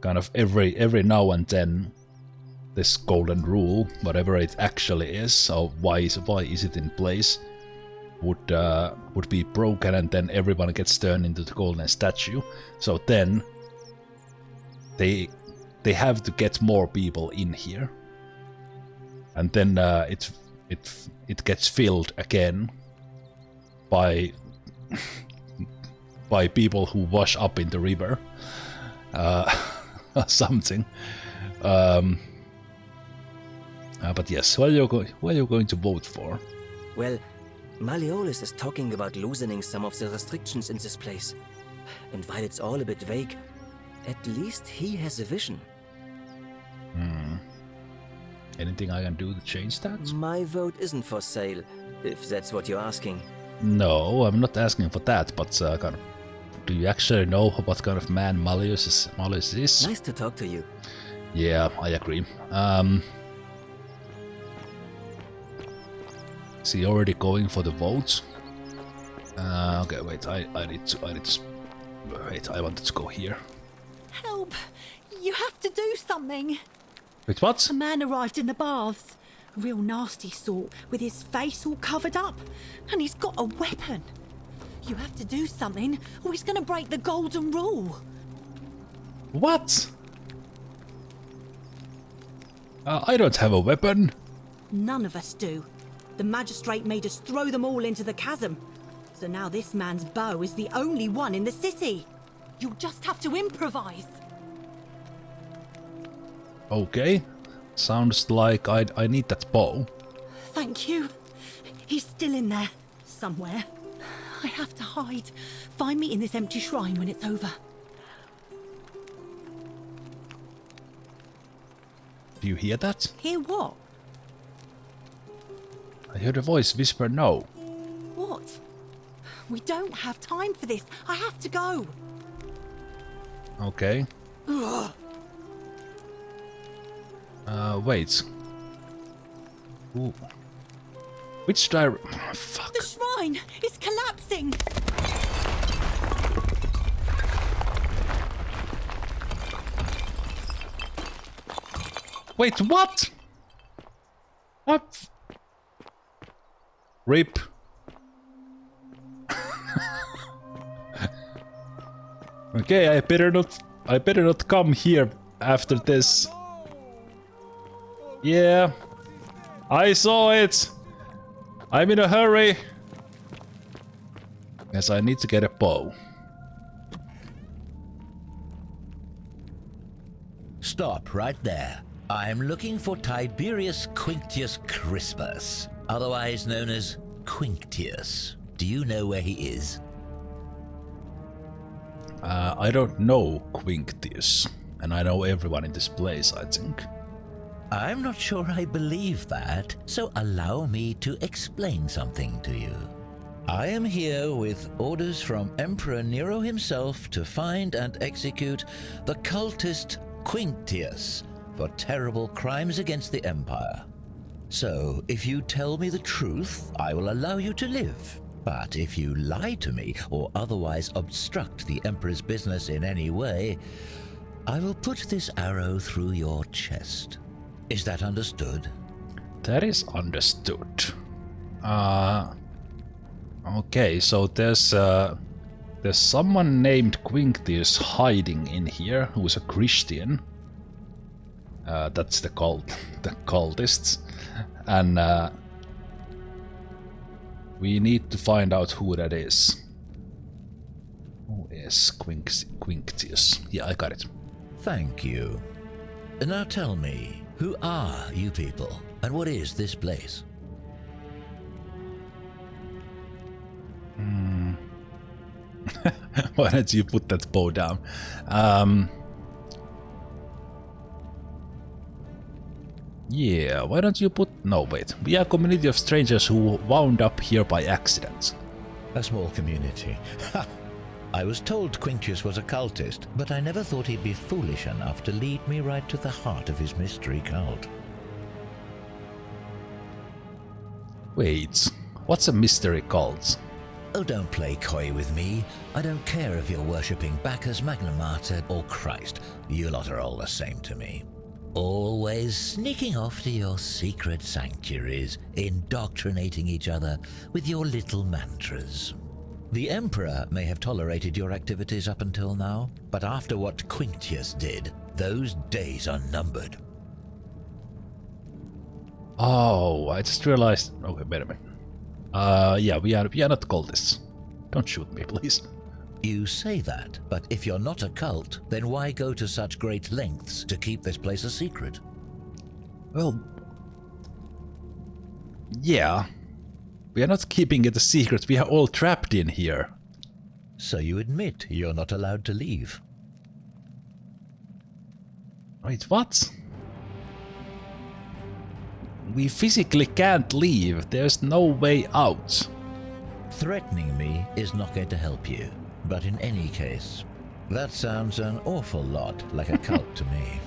Kind of every now and then this golden rule, whatever it actually is, so why is it in place, would be broken, and then everyone gets turned into the golden statue. So then they have to get more people in here, and then it gets filled again by people who wash up in the river, something. But yes, what are you going to vote for? Well, Malleolus is talking about loosening some of the restrictions in this place. And while it's all a bit vague, at least he has a vision. Anything I can do to change that? My vote isn't for sale, if that's what you're asking. No, I'm not asking for that, but kind of, do you actually know what kind of man Malleus is? Nice to talk to you. Yeah, I agree. Is he already going for the votes? Okay, wait, I need to wait, I wanted to go here. Help! You have to do something! Wait, what? A man arrived in the baths. A real nasty sort, with his face all covered up. And he's got a weapon. You have to do something, or he's gonna break the golden rule. What? I don't have a weapon. None of us do. The magistrate made us throw them all into the chasm. So now this man's bow is the only one in the city. You'll just have to improvise. Okay. Sounds like I need that bow. Thank you. He's still in there, somewhere. I have to hide. Find me in this empty shrine when it's over. Do you hear that? Hear what? I heard a voice whisper no. What? We don't have time for this. I have to go. Okay. Ugh. Wait. Ooh. Which fuck. The shrine is collapsing. Wait, what? What? Rip. Okay, I better not come here after this. Yeah. I saw it. I'm in a hurry. Yes, I need to get a bow. Stop right there. I'm looking for Tiberius Quinctius Crispus, otherwise known as Quinctius. Do you know where he is? I don't know Quinctius, and I know everyone in this place, I think. I'm not sure I believe that, so allow me to explain something to you. I am here with orders from Emperor Nero himself to find and execute the cultist Quinctius for terrible crimes against the Empire. So, if you tell me the truth, I will allow you to live. But if you lie to me or otherwise obstruct the Emperor's business in any way, I will put this arrow through your chest. Is that understood? That is understood. Okay, so there's someone named Quinctius hiding in here who's a Christian. That's the cultists. And we need to find out who that is. Who is Quinctius? Yeah, I got it. Thank you. Now tell me, who are you people, and what is this place? Why don't you put that bow down? Yeah, why don't you put... No, wait. We are a community of strangers who wound up here by accident. A small community. Ha! I was told Quinctius was a cultist, but I never thought he'd be foolish enough to lead me right to the heart of his mystery cult. Wait, what's a mystery cult? Oh, don't play coy with me. I don't care if you're worshipping Bacchus, Magna Mater, or Christ. You lot are all the same to me. Always sneaking off to your secret sanctuaries, indoctrinating each other with your little mantras. The Emperor may have tolerated your activities up until now, but after what Quinctius did, those days are numbered. Oh, I just realized... Okay, wait a minute. Yeah, we are not cultists. Don't shoot me, please. You say that, but if you're not a cult, then why go to such great lengths to keep this place a secret? Well... Yeah. We are not keeping it a secret, we are all trapped in here. So you admit you're not allowed to leave? Wait, what? We physically can't leave, there's no way out. Threatening me is not going to help you. But in any case, that sounds an awful lot like a cult to me.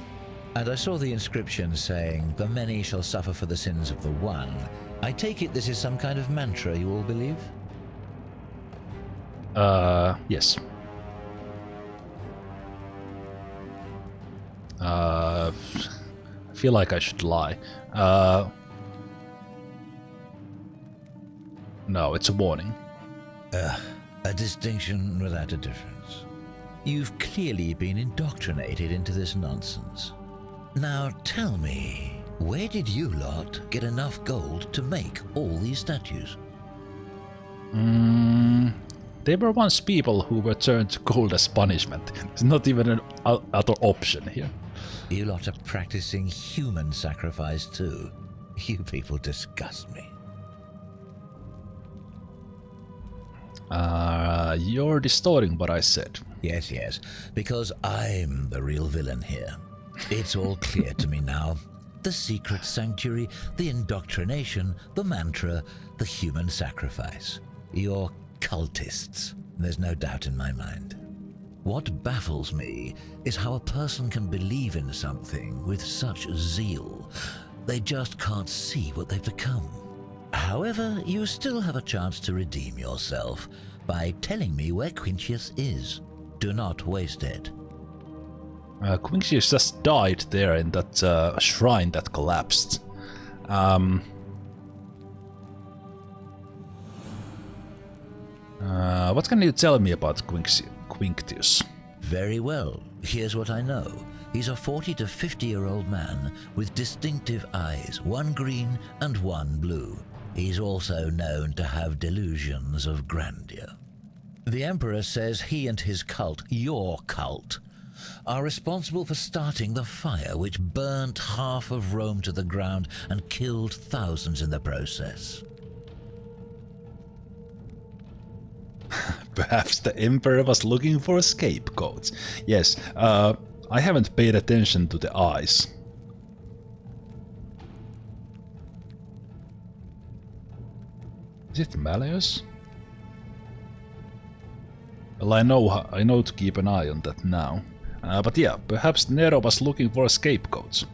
And I saw the inscription saying, "The many shall suffer for the sins of the one." I take it this is some kind of mantra you all believe? Yes. I feel like I should lie. No, it's a warning. A distinction without a difference. You've clearly been indoctrinated into this nonsense. Now tell me, where did you lot get enough gold to make all these statues? There were once people who were turned to gold as punishment. There's not even an other option here. You lot are practicing human sacrifice too. You people disgust me. You're distorting what I said. Yes, because I'm the real villain here. It's all clear to me now. The secret sanctuary, the indoctrination, the mantra, the human sacrifice. You're cultists, there's no doubt in my mind. What baffles me is how a person can believe in something with such zeal. They just can't see what they've become. However, you still have a chance to redeem yourself by telling me where Quincius is. Do not waste it. Quincius just died there in that shrine that collapsed. What can you tell me about Quinctius? Very well. Here's what I know. He's a 40 to 50-year-old man with distinctive eyes, one green and one blue. He's also known to have delusions of grandeur. The Emperor says he and his cult, your cult, are responsible for starting the fire which burnt half of Rome to the ground and killed thousands in the process. Perhaps the Emperor was looking for a scapegoat. Yes, I haven't paid attention to the eyes. Is it Malleus? Well, I know to keep an eye on that now. But yeah, perhaps Nero was looking for a scapegoat.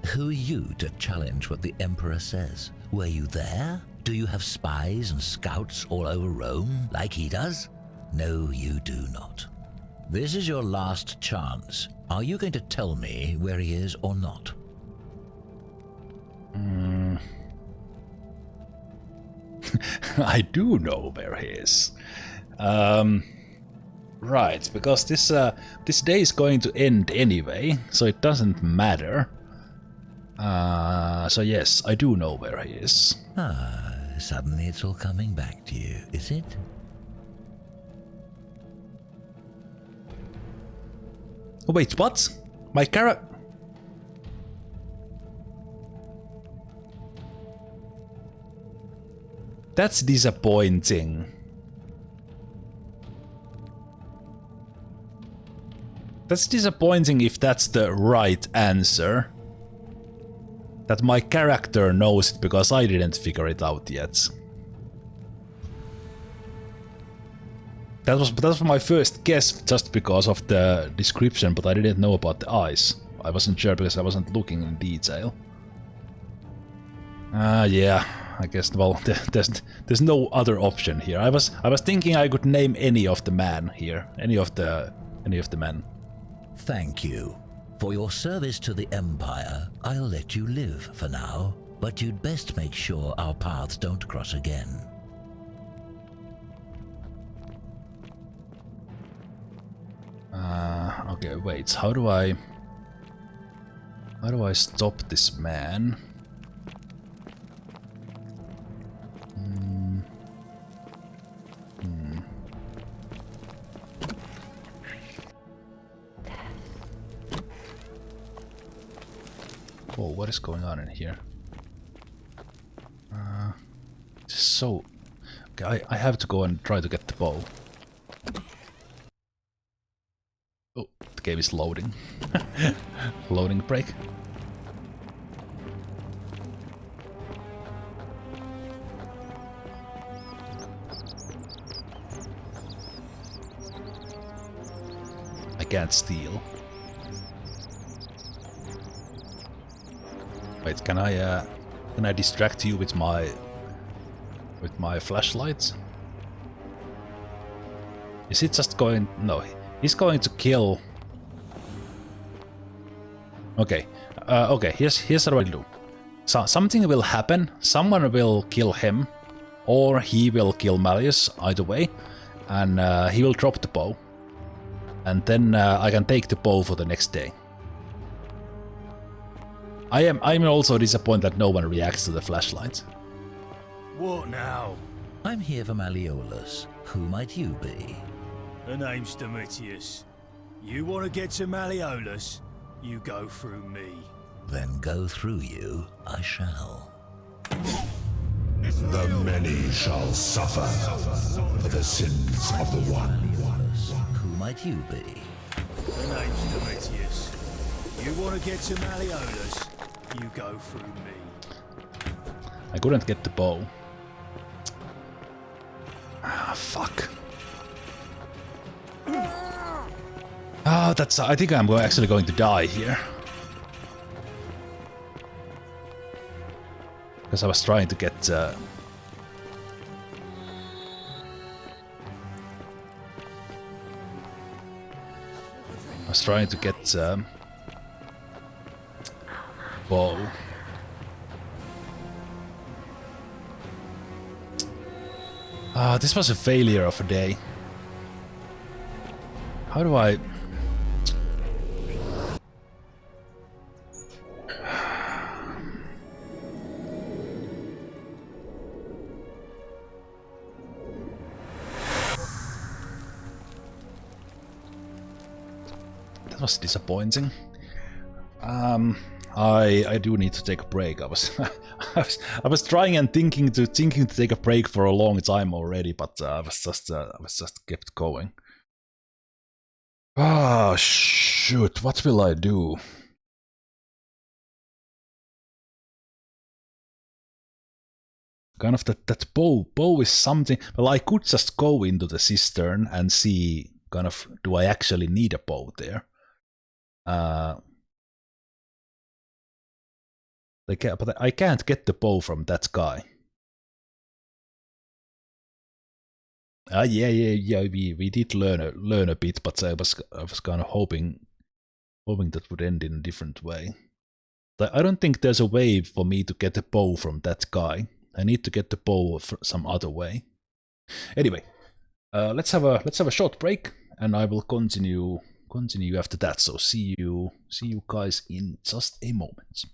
Who are you to challenge what the Emperor says? Were you there? Do you have spies and scouts all over Rome, like he does? No, you do not. This is your last chance. Are you going to tell me where he is or not? I do know where he is. Right, because this day is going to end anyway, so it doesn't matter. So yes, I do know where he is. Suddenly it's all coming back to you, is it? Oh, wait, what? My character... That's disappointing. That's disappointing if that's the right answer. That my character knows it because I didn't figure it out yet. That was my first guess just because of the description, but I didn't know about the eyes. I wasn't sure because I wasn't looking in detail. Yeah, I guess, well, there's no other option here. I was thinking I could name any of the men here, any of the men. Thank you. For your service to the Empire, I'll let you live for now, but you'd best make sure our paths don't cross again. Okay, wait, how do I stop this man? Whoa, what is going on in here? So... Okay, I have to go and try to get the bow. Oh, the game is loading. Loading break. I can't steal. Wait, can I distract you with my flashlight? Is he just going? No, he's going to kill. Okay, okay. Here's what I do. So something will happen. Someone will kill him, or he will kill Malleus. Either way, and he will drop the bow, and then I can take the bow for the next day. I'm also disappointed that no one reacts to the flashlight. What now? I'm here for Malleolus. Who might you be? The name's Domitius. You want to get to Malleolus? You go through me. Then go through you, I shall. The many shall suffer for the sins of the one. Who might you be? The name's Domitius. You want to get to Malleolus? you go through me. I couldn't get the bow. Ah, fuck. Ah, that's. I think I'm actually going to die here. Because I was trying to get. I was trying to get bow. Ah, this was a failure of a day. How do I... That was disappointing. I do need to take a break. I was I was trying and thinking to take a break for a long time already, but I was just kept going. Ah, shoot! What will I do? Kind of that bow is something. Well, I could just go into the cistern and see. Kind of, do I actually need a bow there? But I can't get the bow from that guy. Yeah. We did learn a bit, but I was kind of hoping that would end in a different way. I don't think there's a way for me to get a bow from that guy. I need to get the bow some other way. Anyway, let's have a short break, and I will continue after that. So see you guys in just a moment.